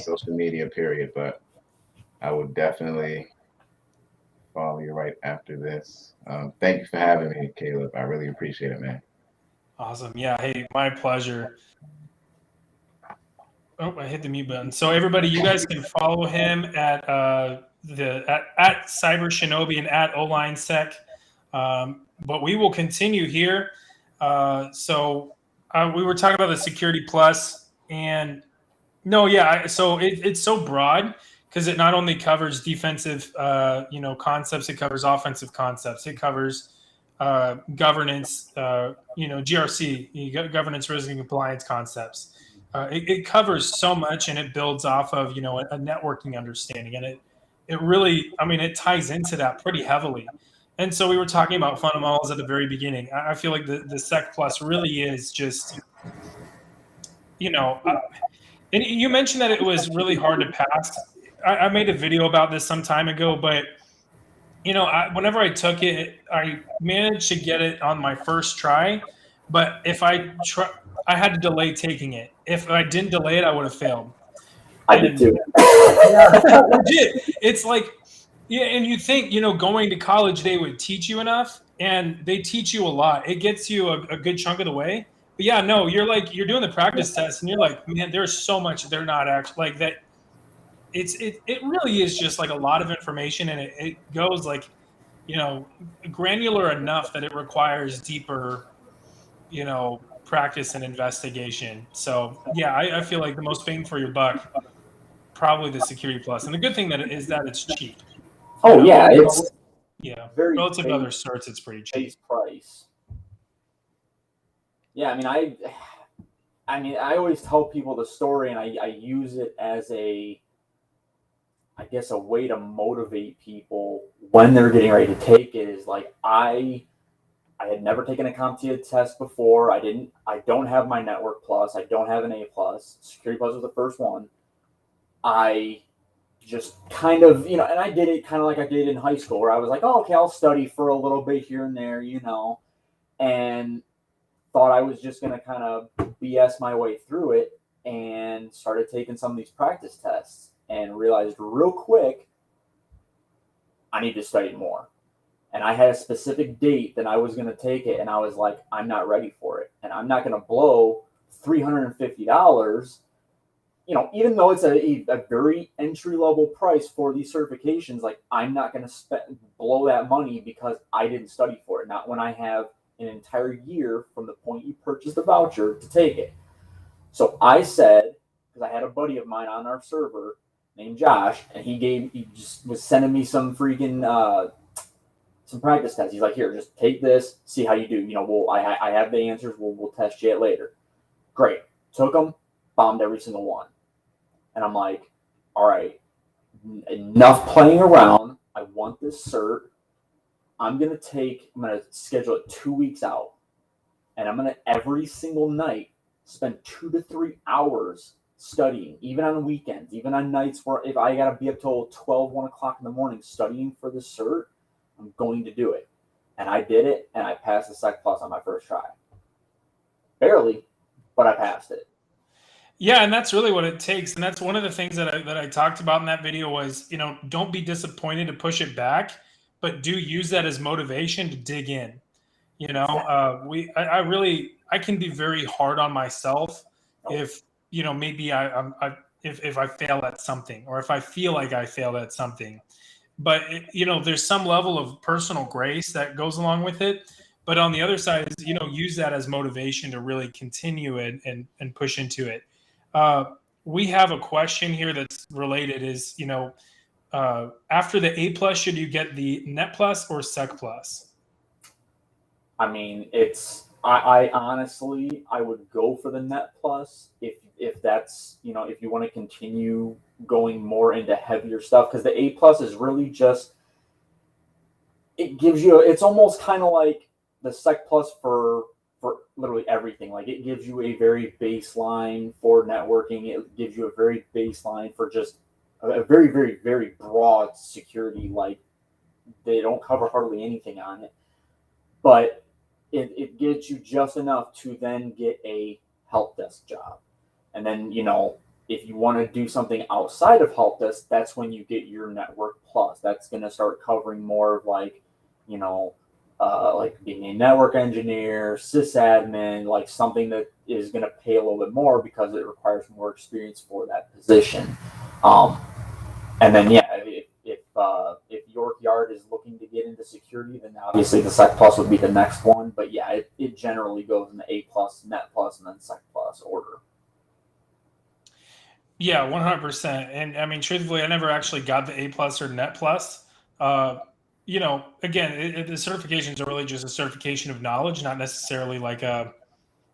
Social media period, but I would definitely follow you right after this. Thank you for having me, Caleb. I really appreciate it, man. Awesome. Yeah. Hey, my pleasure. Oh, I hit the mute button. So everybody, you guys can follow him at CyberShinobii and at OLine Sec. But we will continue here. So we were talking about the Security Plus, and so it's so broad because it not only covers defensive, concepts, it covers offensive concepts, it covers governance, GRC, governance, risk, and compliance concepts. It covers so much, and it builds off of a networking understanding, and it really, it ties into that pretty heavily. And so we were talking about fundamentals at the very beginning. I feel like the Sec Plus really is just, and you mentioned that it was really hard to pass. I made a video about this some time ago, but whenever I took it, I managed to get it on my first try. But if I had to delay taking it. If I didn't delay it, I would have failed. I did too. Legit. It's like, and you think, going to college, they would teach you enough, and they teach you a lot. It gets you a good chunk of the way. But yeah, no, you're doing the practice test, and you're like, man, there's so much they're not actually like that. It really is just like a lot of information, and it goes like, granular enough that it requires deeper, practice and investigation. So yeah, I feel like the most bang for your buck, probably the Security Plus, and the good thing that it's cheap. It's very relative to other certs, it's pretty cheap. Base price. Yeah, I always tell people the story, and I use it as a way to motivate people when they're getting ready to take it. Is like I had never taken a CompTIA test before. I don't have my Network Plus. I don't have an A Plus. Security Plus was the first one. I just kind of, and I did it kind of like I did in high school, where I was like, oh, okay, I'll study for a little bit here and there, and thought I was just going to kind of BS my way through it, and started taking some of these practice tests and realized real quick, I need to study more. And I had a specific date that I was going to take it, and I was like, I'm not ready for it. And I'm not going to blow $350, even though it's a very entry-level price for these certifications. Like, I'm not going to blow that money because I didn't study for it. Not when I have an entire year from the point you purchased the voucher to take it. So I said, because I had a buddy of mine on our server named Josh, and he just was sending me some freaking some practice tests. He's like, here, just take this, see how you do. I have the answers. We'll test you it later. Great. Took them, bombed every single one. And I'm like, all right, enough playing around. I want this cert. I'm going to schedule it 2 weeks out. And I'm going to every single night spend 2 to 3 hours studying, even on the weekends, even on nights where if I got to be up till 12, 1 o'clock in the morning studying for the cert, I'm going to do it. And I did it, and I passed the Sec Plus on my first try. Barely, but I passed it. Yeah, and that's really what it takes. And that's one of the things that I talked about in that video was, don't be disappointed to push it back, but do use that as motivation to dig in. I can be very hard on myself if maybe if I fail at something, or if I feel like I failed at something. But there's some level of personal grace that goes along with it. But on the other side is use that as motivation to really continue it and push into it. We have a question here that's related. Is after the A plus, should you get the Net Plus or Sec Plus? I mean, I honestly, I would go for the Net Plus if that's, if you want to continue going more into heavier stuff, because the A plus is really just, it gives you, it's almost kind of like the Sec Plus for literally everything. Like, it gives you a very baseline for networking. It gives you a very baseline for just a very, very, very broad security. Like, they don't cover hardly anything on it, but it gets you just enough to then get a help desk job. And then, if you want to do something outside of help desk, that's when you get your Network Plus. That's going to start covering more of like, like being a network engineer, sysadmin, like something that is going to pay a little bit more because it requires more experience for that position. And then, yeah, if York Yard is looking to get into security, then obviously the Sec Plus would be the next one. But yeah, it generally goes in the A plus, Net Plus, and then Sec Plus order. Yeah, 100%. And I mean, truthfully, I never actually got the A plus or Net Plus. Again, the certifications are really just a certification of knowledge, not necessarily like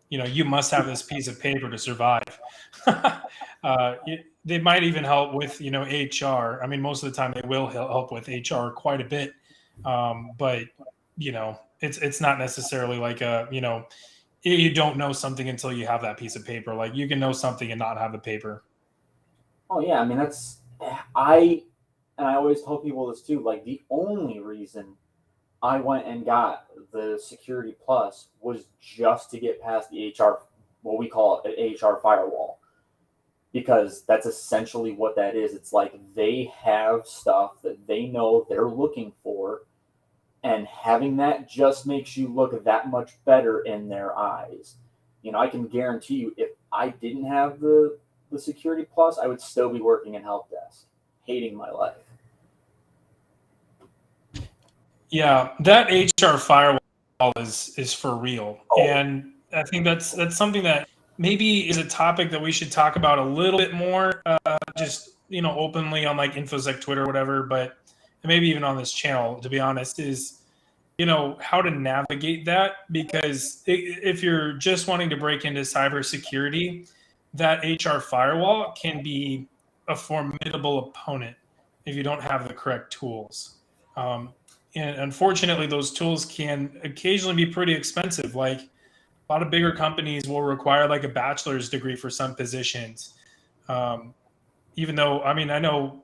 you must have this piece of paper to survive. They might even help with, HR. I mean, most of the time they will help with HR quite a bit. But, it's not necessarily like you don't know something until you have that piece of paper. Like, you can know something and not have the paper. Oh yeah, I mean, I always tell people this too. Like, the only reason I went and got the Security Plus was just to get past the HR, what we call it, an HR firewall, because that's essentially what that is. It's like they have stuff that they know they're looking for, and having that just makes you look that much better in their eyes. I can guarantee you, if I didn't have the Security Plus, I would still be working in help desk, hating my life. Yeah, that HR firewall is for real. Oh. And I think that's something that maybe is a topic that we should talk about a little bit more, just openly on like InfoSec Twitter or whatever, but maybe even on this channel, to be honest, is how to navigate that. Because if you're just wanting to break into cybersecurity, that HR firewall can be a formidable opponent if you don't have the correct tools. And unfortunately, those tools can occasionally be pretty expensive. Like, a lot of bigger companies will require like a bachelor's degree for some positions. Even though, I mean, I know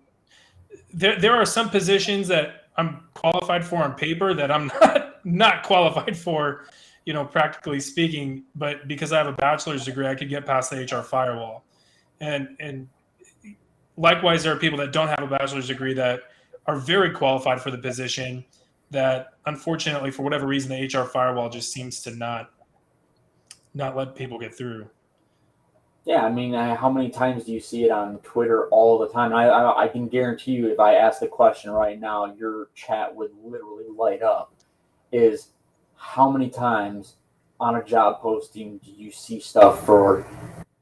there are some positions that I'm qualified for on paper that I'm not qualified for, practically speaking. But because I have a bachelor's degree, I could get past the HR firewall. And likewise, there are people that don't have a bachelor's degree that are very qualified for the position, that unfortunately, for whatever reason, the HR firewall just seems to not let people get through. Yeah, I mean, how many times do you see it on Twitter all the time? I can guarantee you, if I ask the question right now, your chat would literally light up. Is how many times on a job posting do you see stuff for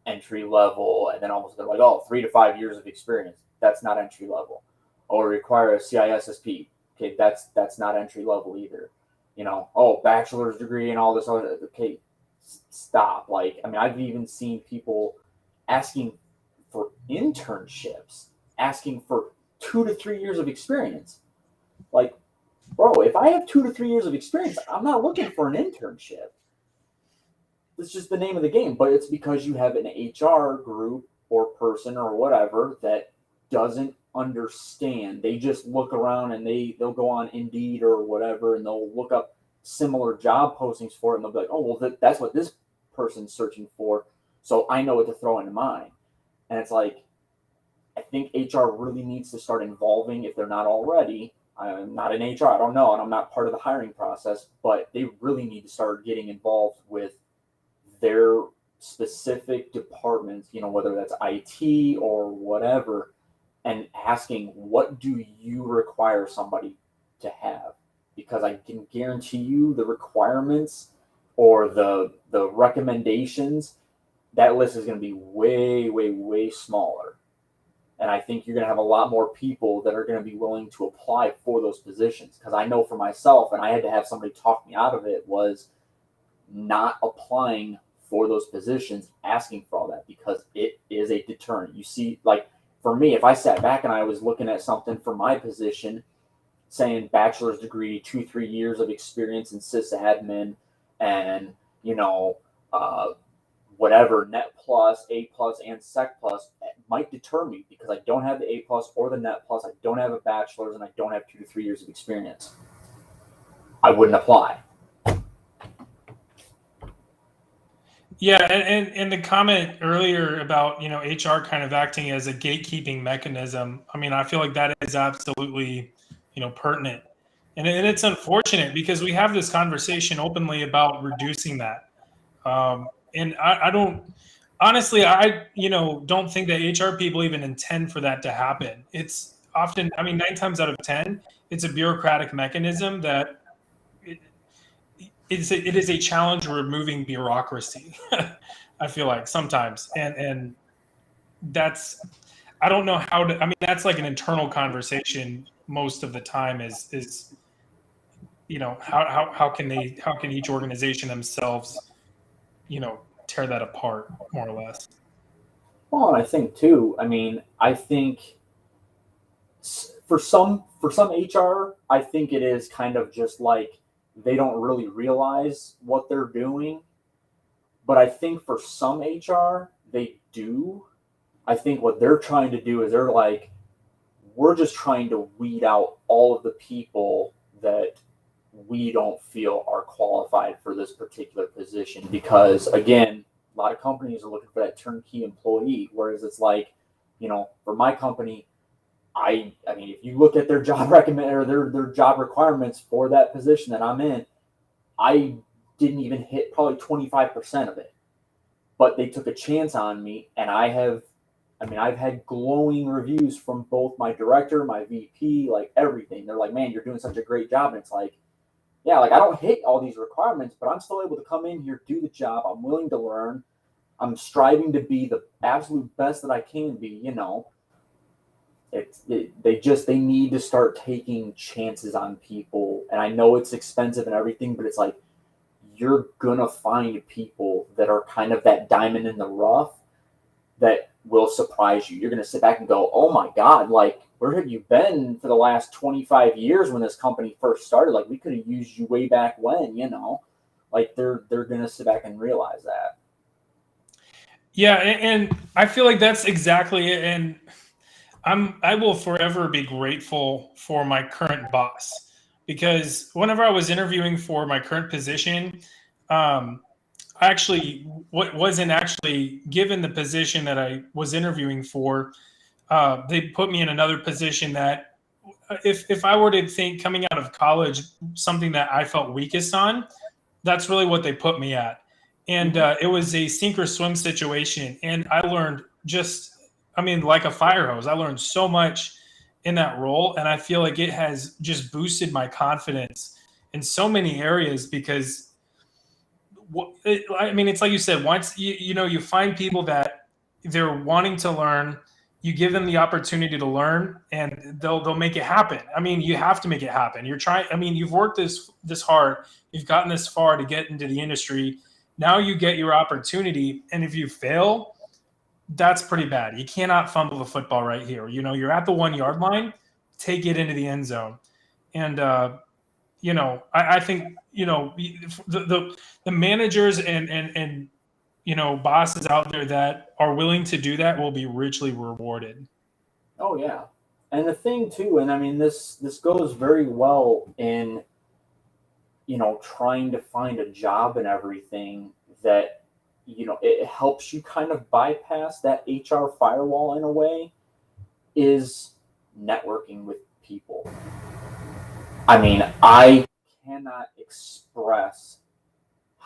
entry level, and then almost they're like, oh, 3 to 5 years of experience? That's not entry level. Or require a CISSP. Okay, that's not entry level either. Oh, bachelor's degree and all this other. Okay, stop. Like, I mean, I've even seen people asking for internships, asking for 2 to 3 years of experience. Like, bro, if I have 2 to 3 years of experience, I'm not looking for an internship. It's just the name of the game. But it's because you have an HR group or person or whatever that doesn't understand. They just look around and they'll go on Indeed or whatever, and they'll look up similar job postings for it, and they'll be like, oh, well, that's what this person's searching for, so I know what to throw into mine. And it's like, I think HR really needs to start involving, if they're not already. I'm not in HR, I don't know, and I'm not part of the hiring process, but they really need to start getting involved with their specific departments, whether that's IT or whatever, and asking, what do you require somebody to have? Because I can guarantee you the requirements or the recommendations, that list is going to be way, way, way smaller. And I think you're going to have a lot more people that are going to be willing to apply for those positions. Because I know for myself, and I had to have somebody talk me out of it, was not applying for those positions, asking for all that, because it is a deterrent. You see, like for me, if I sat back and I was looking at something for my position, saying bachelor's degree, 2-3 years of experience in sysadmin, and whatever Net Plus, A Plus, and Sec Plus, might deter me because I don't have the A Plus or the Net Plus. I don't have a bachelor's, and I don't have 2 to 3 years of experience. I wouldn't apply. Yeah, and the comment earlier about HR kind of acting as a gatekeeping mechanism. I mean, I feel like that is absolutely pertinent, and it's unfortunate because we have this conversation openly about reducing that. And I don't, honestly, I don't think that HR people even intend for that to happen. It's often, I mean, 9 times out of 10, it's a bureaucratic mechanism that it is a challenge removing bureaucracy. I feel like sometimes, and that's, I don't know how to. I mean, that's like an internal conversation most of the time. Is how can each organization themselves tear that apart more or less. Well, and I think too, I think for some HR, I think it is kind of just like they don't really realize what they're doing. But I think for some HR, they do. I think what they're trying to do is they're like, we're just trying to weed out all of the people that we don't feel are qualified for this particular position. Because again, a lot of companies are looking for that turnkey employee, whereas it's like, for my company, I mean, if you look at their job their job requirements for that position that I'm in, I didn't even hit probably 25% of it. But they took a chance on me, and I've had glowing reviews from both my director, my VP, like everything. They're like, man, you're doing such a great job. And it's like, yeah, like I don't hit all these requirements, but I'm still able to come in here, do the job. I'm willing to learn. I'm striving to be the absolute best that I can be, They need to start taking chances on people. And I know it's expensive and everything, but it's like, you're gonna find people that are kind of that diamond in the rough that will surprise you. You're gonna sit back and go, oh my God, like where have you been for the last 25 years when this company first started? Like we could have used you way back when, like they're gonna sit back and realize that. Yeah, and I feel like that's exactly it. And I will forever be grateful for my current boss, because whenever I was interviewing for my current position, I actually wasn't actually given the position that I was interviewing for. They put me in another position that, if I were to think coming out of college, something that I felt weakest on, that's really what they put me at. And it was a sink or swim situation. And I learned like a fire hose. I learned so much in that role. And I feel like it has just boosted my confidence in so many areas because, it's like you said, once you find people that they're wanting to learn, you give them the opportunity to learn, and they'll make it happen. I mean, you have to make it happen. You're trying. I mean, you've worked this hard. You've gotten this far to get into the industry. Now you get your opportunity, and if you fail, that's pretty bad. You cannot fumble the football right here. You're at the 1 yard line, take it into the end zone. And, I think, the managers and bosses out there that are willing to do that will be richly rewarded. Oh yeah. And the thing too, and this goes very well in, trying to find a job and everything, that it helps you kind of bypass that HR firewall in a way, is networking with people. I cannot express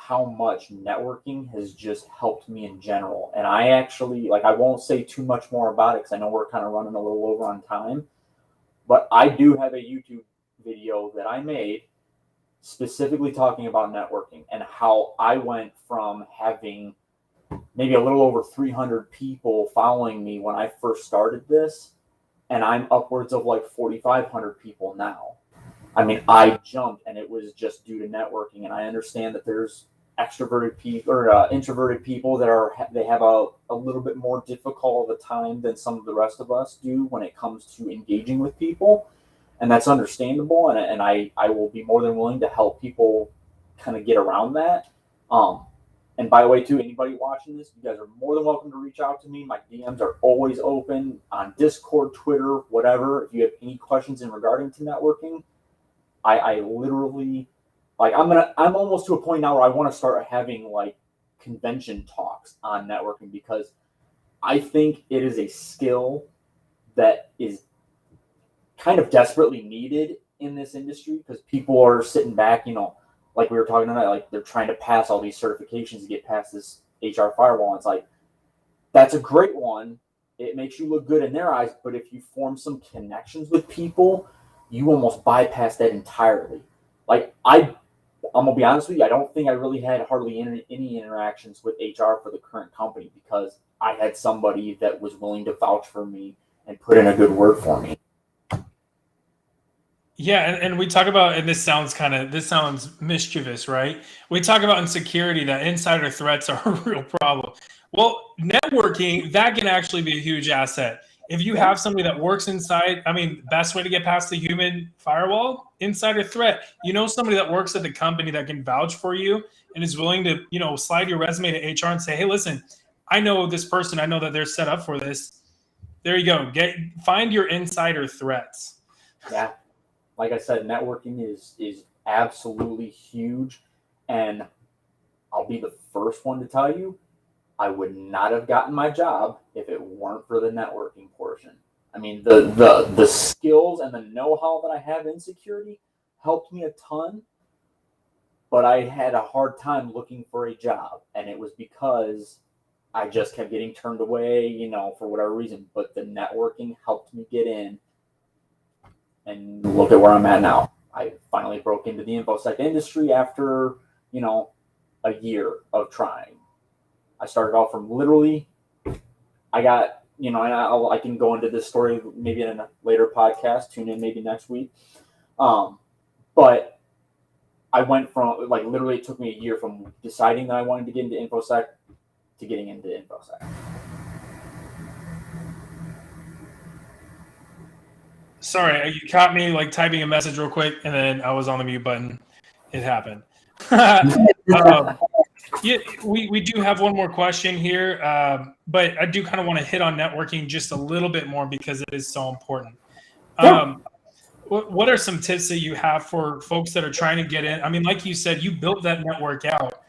how much networking has just helped me in general. And I actually, like, I won't say too much more about it because I know we're kind of running a little over on time, but I do have a YouTube video that I made specifically talking about networking and how I went from having maybe a little over 300 people following me when I first started this, and I'm upwards of like 4,500 people now. I mean, I jumped, and it was just due to networking. And I understand that there's extroverted people or introverted people that they have a little bit more difficult of a time than some of the rest of us do when it comes to engaging with people, and that's understandable. And I will be more than willing to help people kind of get around that. And by the way, too, anybody watching this, you guys are more than welcome to reach out to me. My DMs are always open on Discord, Twitter, whatever. If you have any questions in regarding to networking, I literally, like, I'm almost to a point now where I want to start having like convention talks on networking, because I think it is a skill that is kind of desperately needed in this industry, because people are sitting back, like we were talking tonight, like they're trying to pass all these certifications to get past this HR firewall. And it's like, that's a great one. It makes you look good in their eyes, but if you form some connections with people, you almost bypass that entirely. Like, I'm gonna be honest with you, I don't think I really had hardly any interactions with HR for the current company, because I had somebody that was willing to vouch for me and put in a good word for me. Yeah, and we talk about, and this sounds mischievous, right? We talk about in security that insider threats are a real problem. Well, networking, that can actually be a huge asset. If you have somebody that works inside, I mean, best way to get past the human firewall, insider threat. Somebody that works at the company that can vouch for you and is willing to, slide your resume to HR and say, hey, listen, I know this person, I know that they're set up for this. There you go. Find your insider threats. Yeah. Like I said, networking is absolutely huge. And I'll be the first one to tell you, I would not have gotten my job if it weren't for the networking portion. I mean, the skills and the know-how that I have in security helped me a ton, but I had a hard time looking for a job. And it was because I just kept getting turned away, for whatever reason. But the networking helped me get in. And look at where I'm at now. I finally broke into the InfoSec industry after, a year of trying. I started off from literally, I got, and I can go into this story maybe in a later podcast, tune in maybe next week. But I went from, like, literally it took me a year from deciding that I wanted to get into InfoSec to getting into InfoSec. Sorry, you caught me like typing a message real quick, and then I was on the mute button. It happened. Yeah, we do have one more question here, but I do kind of want to hit on networking just a little bit more because it is so important. What are some tips that you have for folks that are trying to get in? I mean, like you said, you built that network out.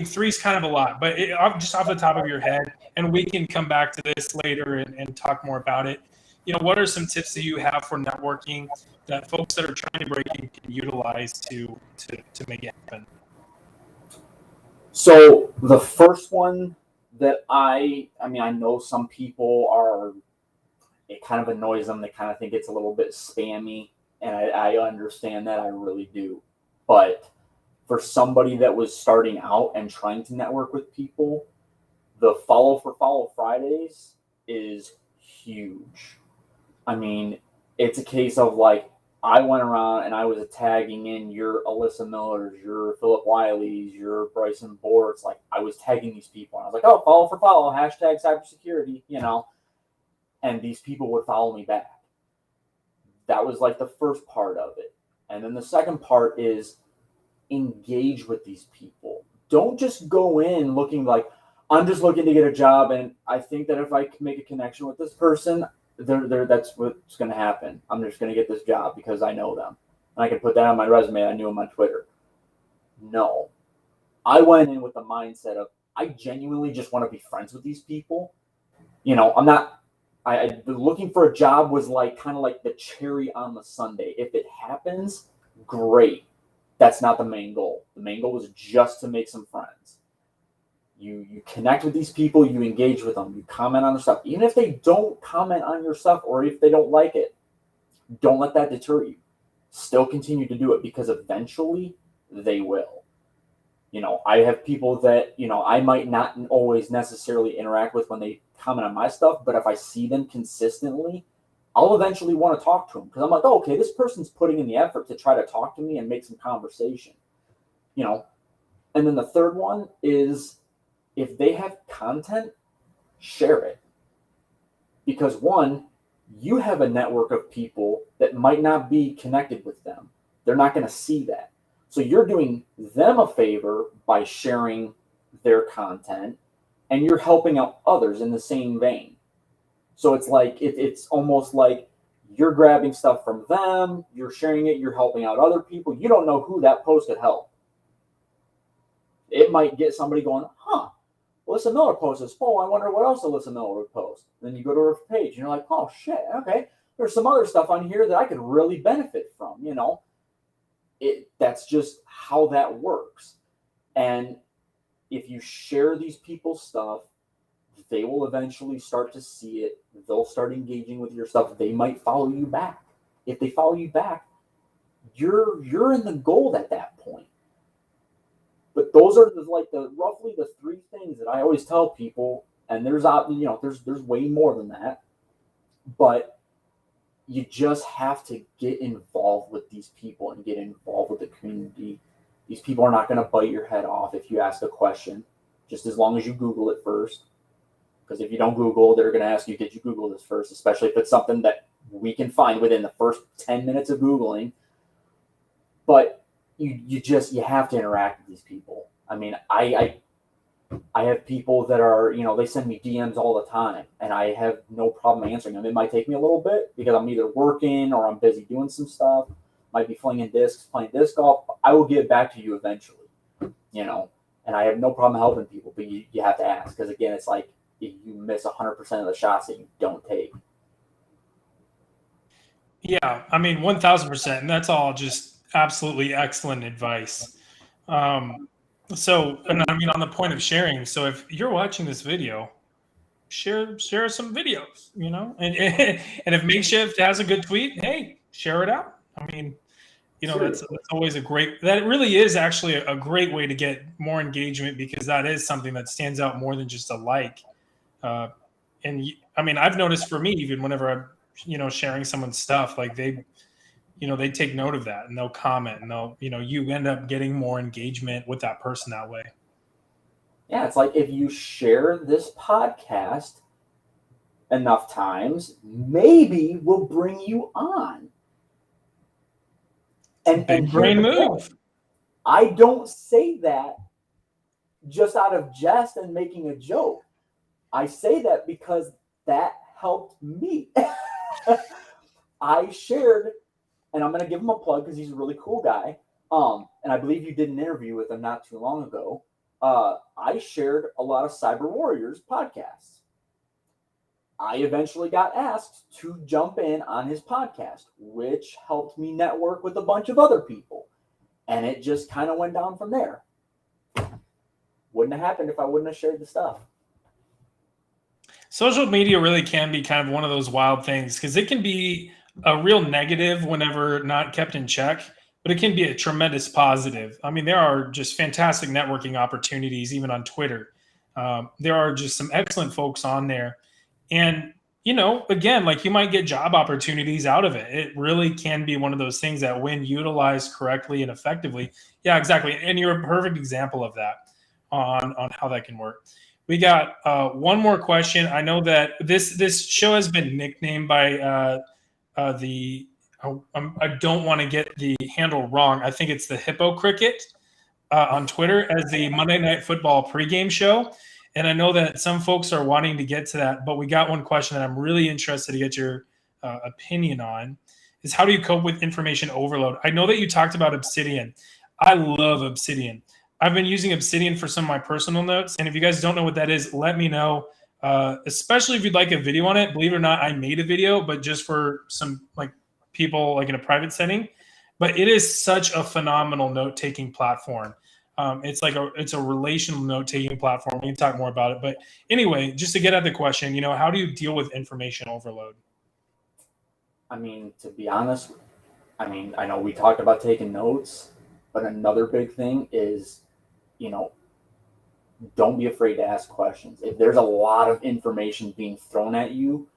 Three's kind of a lot, but just off the top of your head, and we can come back to this later and talk more about it. What are some tips that you have for networking that folks that are trying to break in can utilize to make it happen? So the first one that I know some people it kind of annoys them. They kind of think it's a little bit spammy, and I understand that. I really do. But for somebody that was starting out and trying to network with people, the follow Fridays is huge. I mean, it's a case of, like, I went around and I was tagging in your Alyssa Millers, your Philip Wiley's, your Bryson Bort's. Like, I was tagging these people, and I was like, oh, follow, hashtag cybersecurity, and these people would follow me back. That was like the first part of it. And then the second part is engage with these people. Don't just go in looking like, I'm just looking to get a job, and I think that if I can make a connection with this person, that's what's going to happen. I'm just going to get this job because I know them. And I can put that on my resume. I knew them on Twitter. No. I went in with the mindset of, I genuinely just want to be friends with these people. Looking for a job was like kind of like the cherry on the sundae. If it happens, great. That's not the main goal. The main goal was just to make some friends. You connect with these people, you engage with them, you comment on their stuff. Even if they don't comment on your stuff or if they don't like it, don't let that deter you. Still continue to do it, because eventually they will. You know, I have people that, you know, I might not always necessarily interact with when they comment on my stuff, but if I see them consistently, I'll eventually want to talk to them, because I'm like, oh, okay, this person's putting in the effort to try to talk to me and make some conversation, you know. And then the third one is, if they have content, share it. Because one, you have a network of people that might not be connected with them. They're not going to see that. So you're doing them a favor by sharing their content, and you're helping out others in the same vein. So it's like, it's almost like you're grabbing stuff from them, you're sharing it, you're helping out other people. You don't know who that post could help. It might get somebody going, huh, Alyssa Miller posted this. Oh, I wonder what else Alyssa Miller would post. Then you go to her page and you're like, oh shit, okay, there's some other stuff on here that I could really benefit from, you know. That's just how that works. And if you share these people's stuff, they will eventually start to see it. They'll start engaging with your stuff. They might follow you back. If they follow you back, you're in the gold at that point. But those are roughly the three things that I always tell people. And there's way more than that. But you just have to get involved with these people and get involved with the community. These people are not going to bite your head off if you ask a question, just as long as you Google it first. Because if you don't Google, they're going to ask you, did you Google this first? Especially if it's something that we can find within the first 10 minutes of Googling. But you have to interact with these people. I mean, I have people that are, you know, they send me DMs all the time, and I have no problem answering them. It might take me a little bit because I'm either working or I'm busy doing some stuff. Might be flinging discs, playing disc golf. I will get back to you eventually, you know. And I have no problem helping people, but you have to ask, because again, it's like, you miss 100% of the shots that you don't take. Yeah, I mean, 1,000%, and that's all just absolutely excellent advice. So, and I mean, on the point of sharing, so if you're watching this video, share some videos, you know, and if Makeshift has a good tweet, hey, share it out. I mean, you know, that's always that really is actually a great way to get more engagement, because that is something that stands out more than just a like. And I mean, I've noticed for me, even whenever I'm, you know, sharing someone's stuff, like they take note of that and they'll comment, and they'll, you know, you end up getting more engagement with that person that way. Yeah, it's like, if you share this podcast enough times, maybe we'll bring you on. And big brain move. I don't say that just out of jest and making a joke. I say that because that helped me. I shared, and I'm going to give him a plug because he's a really cool guy. And I believe you did an interview with him not too long ago. I shared a lot of Cyber Warriors podcasts. I eventually got asked to jump in on his podcast, which helped me network with a bunch of other people. And it just kind of went down from there. Wouldn't have happened if I wouldn't have shared the stuff. Social media really can be kind of one of those wild things, because it can be a real negative whenever not kept in check, but it can be a tremendous positive. I mean, there are just fantastic networking opportunities, even on Twitter. There are just some excellent folks on there. And, you know, again, like, you might get job opportunities out of it. It really can be one of those things that, when utilized correctly and effectively, yeah, exactly. And you're a perfect example of that on how that can work. We got one more question. I know that this show has been nicknamed by I don't want to get the handle wrong. I think it's the Hippo Cricket on Twitter, as the Monday Night Football pregame show. And I know that some folks are wanting to get to that, but we got one question that I'm really interested to get your opinion on, is how do you cope with information overload? I know that you talked about Obsidian. I love Obsidian. I've been using Obsidian for some of my personal notes. And if you guys don't know what that is, let me know, especially if you'd like a video on it. Believe it or not, I made a video, but just for some like people like in a private setting. but it is such a phenomenal note-taking platform. It's a relational note-taking platform. We can talk more about it, but anyway, just to get at the question, how do you deal with information overload? I mean, to be honest, I know we talked about taking notes, but another big thing is, don't be afraid to ask questions. If there's a lot of information being thrown at you,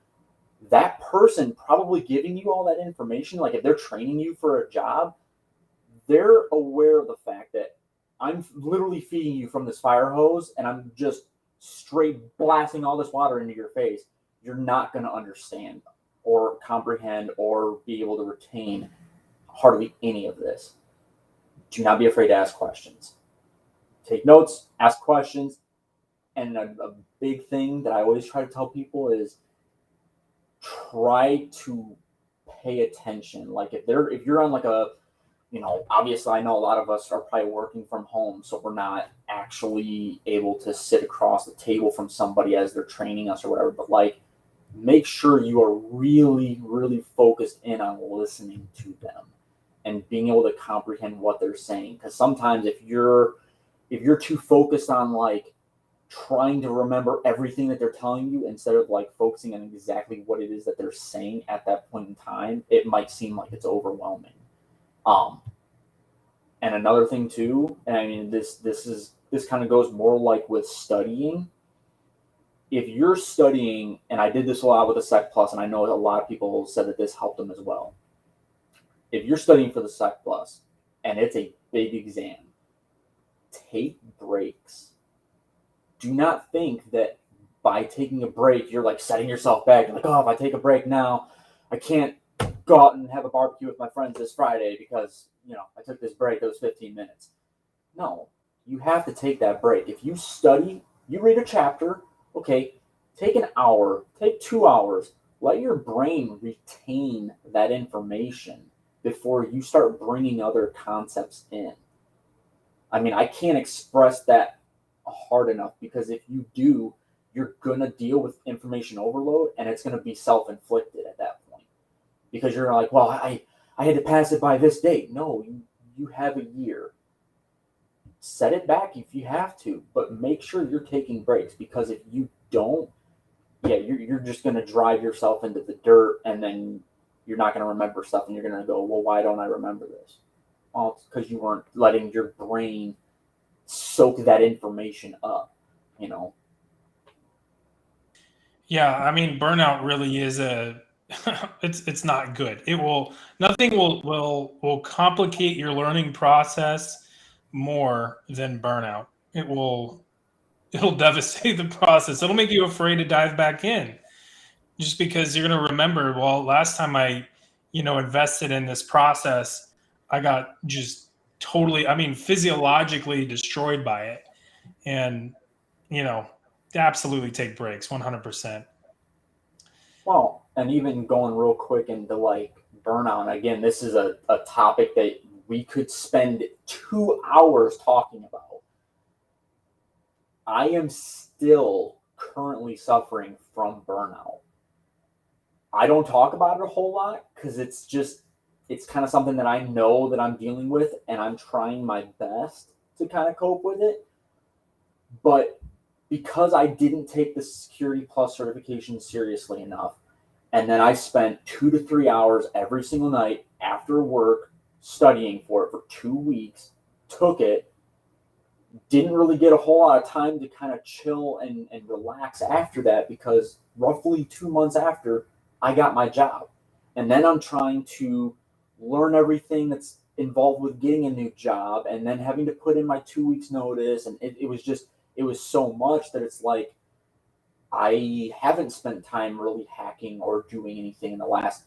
that person probably giving you all that information, like if they're training you for a job, they're aware of the fact that I'm literally feeding you from this fire hose and I'm just straight blasting all this water into your face. You're not going to understand or comprehend or be able to retain hardly any of this. Do not be afraid to ask questions. Take notes, ask questions. And a big thing that I always try to tell people is try to pay attention. Like if you're on like a, obviously I know a lot of us are probably working from home, so we're not actually able to sit across the table from somebody as they're training us or whatever, but like make sure you are really, really focused in on listening to them and being able to comprehend what they're saying. Because sometimes if you're too focused on like trying to remember everything that they're telling you instead of like focusing on exactly what it is that they're saying at that point in time, it might seem like it's overwhelming. And another thing too, and I mean this kind of goes more like with studying. If you're studying, and I did this a lot with the Sec Plus, and I know a lot of people said that this helped them as well. If you're studying for the Sec Plus and it's a big exam, take breaks. Do not think that by taking a break, you're like setting yourself back. You're like, oh, if I take a break now, I can't go out and have a barbecue with my friends this Friday because, I took this break. It was 15 minutes. No, you have to take that break. If you study, you read a chapter, okay, take an hour, take 2 hours, let your brain retain that information before you start bringing other concepts in. I mean, I can't express that hard enough because if you do, you're going to deal with information overload and it's going to be self-inflicted at that point because you're like, well, I had to pass it by this date. No, you have a year. Set it back if you have to, but make sure you're taking breaks because if you don't, you're just going to drive yourself into the dirt and then you're not going to remember stuff and you're going to go, well, why don't I remember this? Well, it's because you weren't letting your brain soak that information up, Yeah, I mean, burnout really is it's not good. Nothing will complicate your learning process more than burnout. It'll devastate the process. It'll make you afraid to dive back in just because you're going to remember, well, last time I, invested in this process, I got just totally, physiologically destroyed by it. And, absolutely take breaks 100%. Well, and even going real quick into like burnout, again, this is a topic that we could spend 2 hours talking about. I am still currently suffering from burnout. I don't talk about it a whole lot because it's kind of something that I know that I'm dealing with and I'm trying my best to kind of cope with it. But because I didn't take the Security Plus certification seriously enough, and then I spent 2 to 3 hours every single night after work studying for it for 2 weeks, took it, didn't really get a whole lot of time to kind of chill and relax after that because roughly 2 months after, I got my job. And then I'm trying to learn everything that's involved with getting a new job and then having to put in my 2 weeks notice. And it was so much that it's like, I haven't spent time really hacking or doing anything in the last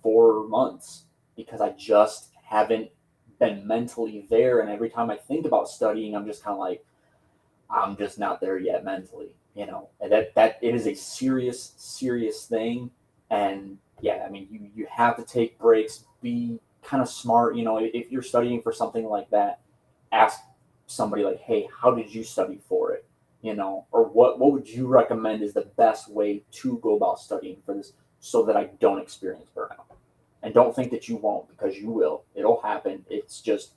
4 months because I just haven't been mentally there. And every time I think about studying, I'm just kind of like, I'm just not there yet mentally, and that it is a serious, serious thing. And yeah, I mean, you have to take breaks, be kind of smart, if you're studying for something like that, ask somebody like, hey, how did you study for it? Or what would you recommend is the best way to go about studying for this so that I don't experience burnout? And don't think that you won't, because you will. It'll happen. It's just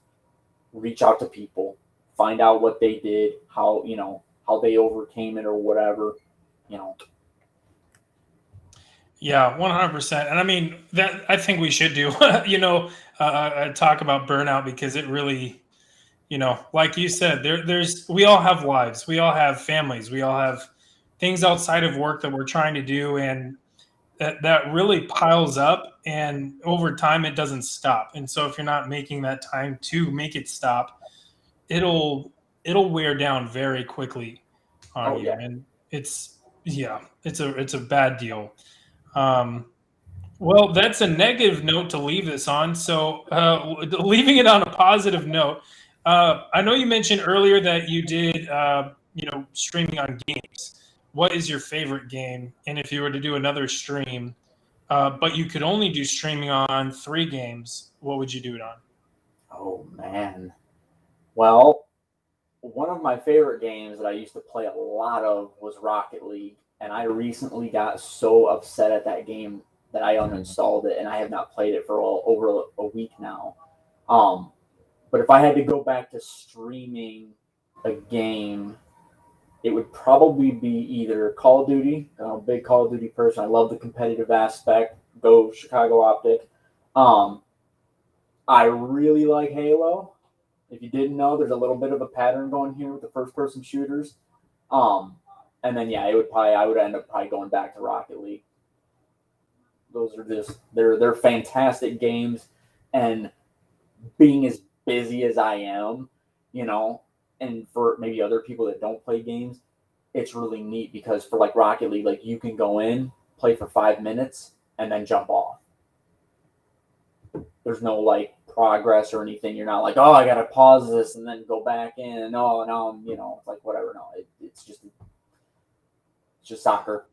reach out to people, find out what they did, how, how they overcame it or whatever, you know. Yeah, 100%. And I mean, that I think we should do, talk about burnout, because it really, like you said, we all have lives, we all have families, we all have things outside of work that we're trying to do, and that really piles up, and over time it doesn't stop. And so if you're not making that time to make it stop, it'll wear down very quickly on Oh you, yeah. and it's a bad deal. Um, well, that's a negative note to leave this on. So, leaving it on a positive note, I know you mentioned earlier that you did, streaming on games. What is your favorite game? And if you were to do another stream, but you could only do streaming on 3 games, what would you do it on? Oh man. Well, one of my favorite games that I used to play a lot of was Rocket League, and I recently got so upset at that game that I uninstalled it, and I have not played it for over a week now. Um, but if I had to go back to streaming a game, it would probably be either Call of Duty. I'm a big Call of Duty person. I love the competitive aspect. Go Chicago Optic. Um, I really like Halo. If you didn't know, there's a little bit of a pattern going here with the first-person shooters. Um, and then yeah, I would end up probably going back to Rocket League. Those are just they're fantastic games, and being as busy as I am, you know, and for maybe other people that don't play games, it's really neat because for like Rocket League, like you can go in, play for 5 minutes, and then jump off. There's no like progress or anything. You're not like, oh, I gotta pause this and then go back in. No, now I'm, it's like whatever. No, it's just soccer.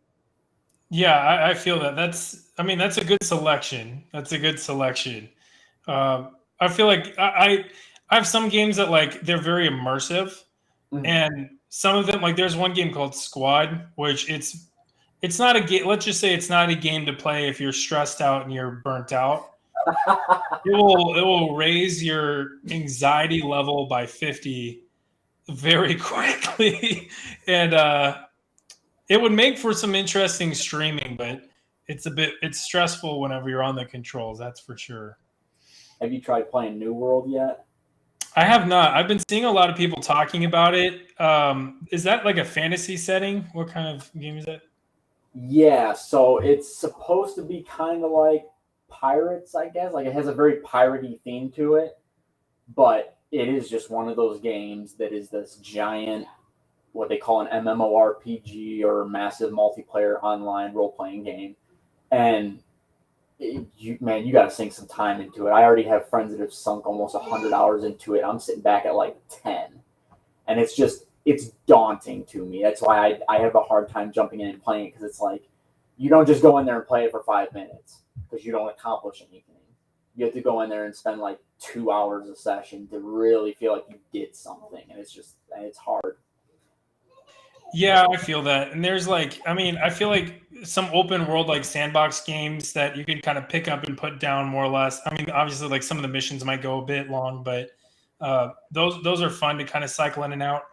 Yeah, I feel that. That's a good selection. That's a good selection. I feel like I have some games that, like, they're very immersive, Mhm. and some of them, like, there's one game called Squad, which it's not a game. Let's just say it's not a game to play if you're stressed out and you're burnt out. It will raise your anxiety level by 50 very quickly, and it would make for some interesting streaming, but it's stressful whenever you're on the controls. That's for sure. Have you tried playing New World yet? I have not. I've been seeing a lot of people talking about it. Is that like a fantasy setting? What kind of game is that? Yeah, so it's supposed to be kind of like Pirates, I guess. Like it has a very piratey theme to it, but it is just one of those games that is this giant, what they call an MMORPG or massive multiplayer online role playing game. And you got to sink some time into it. I already have friends that have sunk almost 100 hours into it. I'm sitting back at like 10, and it's daunting to me. That's why I have a hard time jumping in and playing it, because it's like you don't just go in there and play it for 5 minutes because you don't accomplish anything. You have to go in there and spend like 2 hours a session to really feel like you did something, and it's hard. Yeah, I feel that. And there's like, I feel like some open world, like sandbox games that you can kind of pick up and put down more or less. Obviously, like some of the missions might go a bit long, but those are fun to kind of cycle in and out.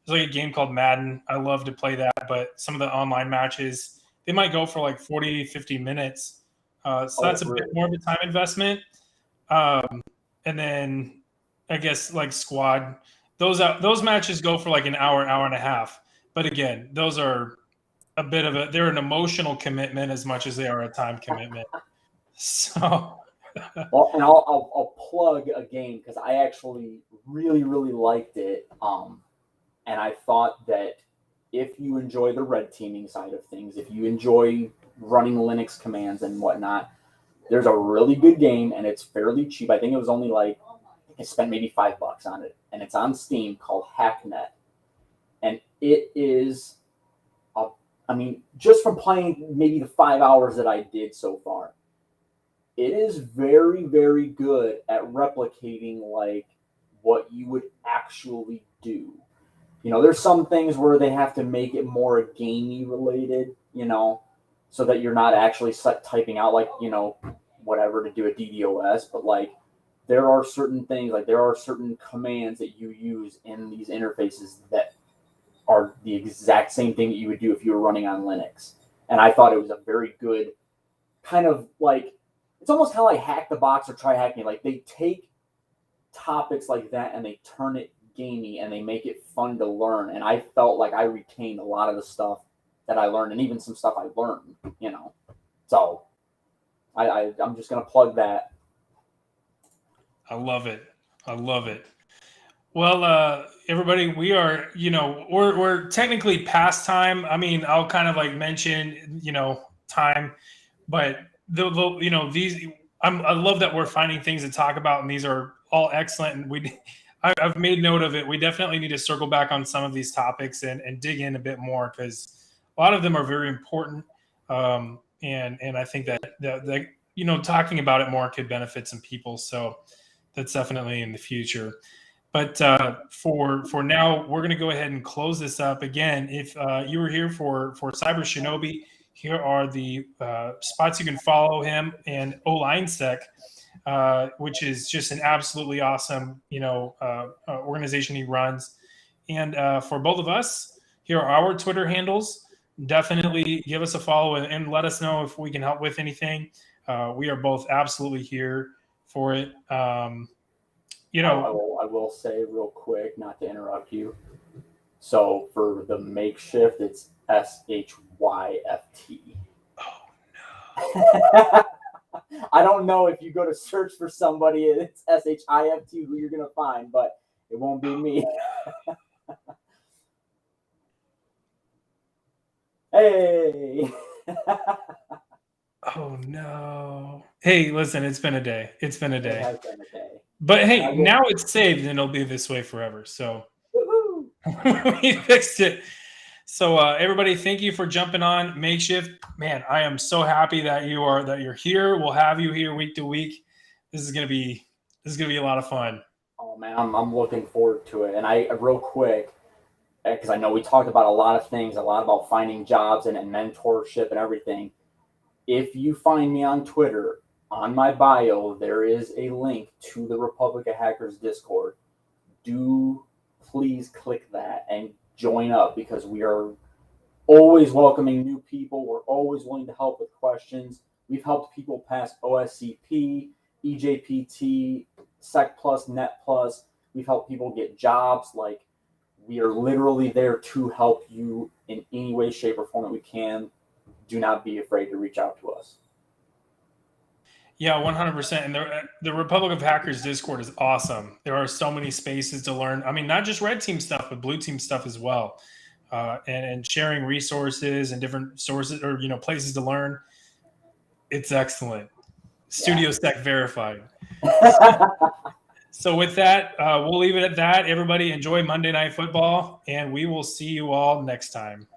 There's like a game called Madden. I love to play that, but some of the online matches, they might go for like 40, 50 minutes. So that's a bit Really? more of a time investment. Um, and then I guess like squad, those matches go for like an hour, hour and a half. But again, those are they're an emotional commitment as much as they are a time commitment. So Well, and I'll plug a game because I actually really really liked it. And I thought that if you enjoy the red teaming side of things, if you enjoy running Linux commands and whatnot, there's a really good game, and it's fairly cheap. I think it was only like I spent maybe $5 on it, and it's on Steam, called Hacknet, and it is. Just from playing maybe the 5 hours that I did so far, it is very very good at replicating like what you would actually do. There's some things where they have to make it more gamey related, so that you're not actually typing out like, whatever to do a DDoS, but like there are certain things, like there are certain commands that you use in these interfaces that are the exact same thing that you would do if you were running on Linux. And I thought it was a very good kind of like, it's almost kind of like hack the box or try hacking. Like they take topics like that and they turn it gamey and they make it fun to learn. And I felt like I retained a lot of the stuff that I learned, and even some stuff I learned, you know. So I'm just gonna plug that. I love it. I love it. Well, everybody, we are, we're technically past time. I mean, I'll kind of like mention, time, but these, I love that we're finding things to talk about, and these are all excellent. And I've made note of it. We definitely need to circle back on some of these topics and dig in a bit more, because a lot of them are very important. And I think that talking about it more could benefit some people. So that's definitely in the future. But for now, we're going to go ahead and close this up. Again, if you were here for CyberShinobii, here are the spots you can follow him, and OLine Sec, which is just an absolutely awesome, organization he runs. And for both of us, here are our Twitter handles. Definitely give us a follow and let us know if we can help with anything. We are both absolutely here for it. I will say real quick, not to interrupt you. So for the makeshift, it's SHYFT. Oh no! I don't know if you go to search for somebody, it's SHIFT who you're gonna find, but it won't be me. Hey. Oh no! Hey, listen, it's been a day. It's been a day. It has been a day. But hey, now it's saved and it'll be this way forever. So we fixed it. So everybody, thank you for jumping on Makeshift. Man, I am so happy that you're here. We'll have you here week to week. This is gonna be a lot of fun. Oh man, I'm looking forward to it. And I real quick, because I know we talked about a lot of things, a lot about finding jobs and mentorship and everything. If you find me on Twitter, on my bio, there is a link to the Republic of Hackers Discord. Do please click that and join up, because we are always welcoming new people. We're always willing to help with questions. We've helped people pass OSCP, EJPT, Sec Plus, Net Plus. We've helped people get jobs. Like, we are literally there to help you in any way, shape, or form that we can. Do not be afraid to reach out to us. Yeah, 100%. And the Republic of Hackers Discord is awesome. There are so many spaces to learn. I mean, not just red team stuff, but blue team stuff as well. And sharing resources and different sources or, places to learn. It's excellent. StudioSec verified. So with that, we'll leave it at that. Everybody enjoy Monday Night Football, and we will see you all next time.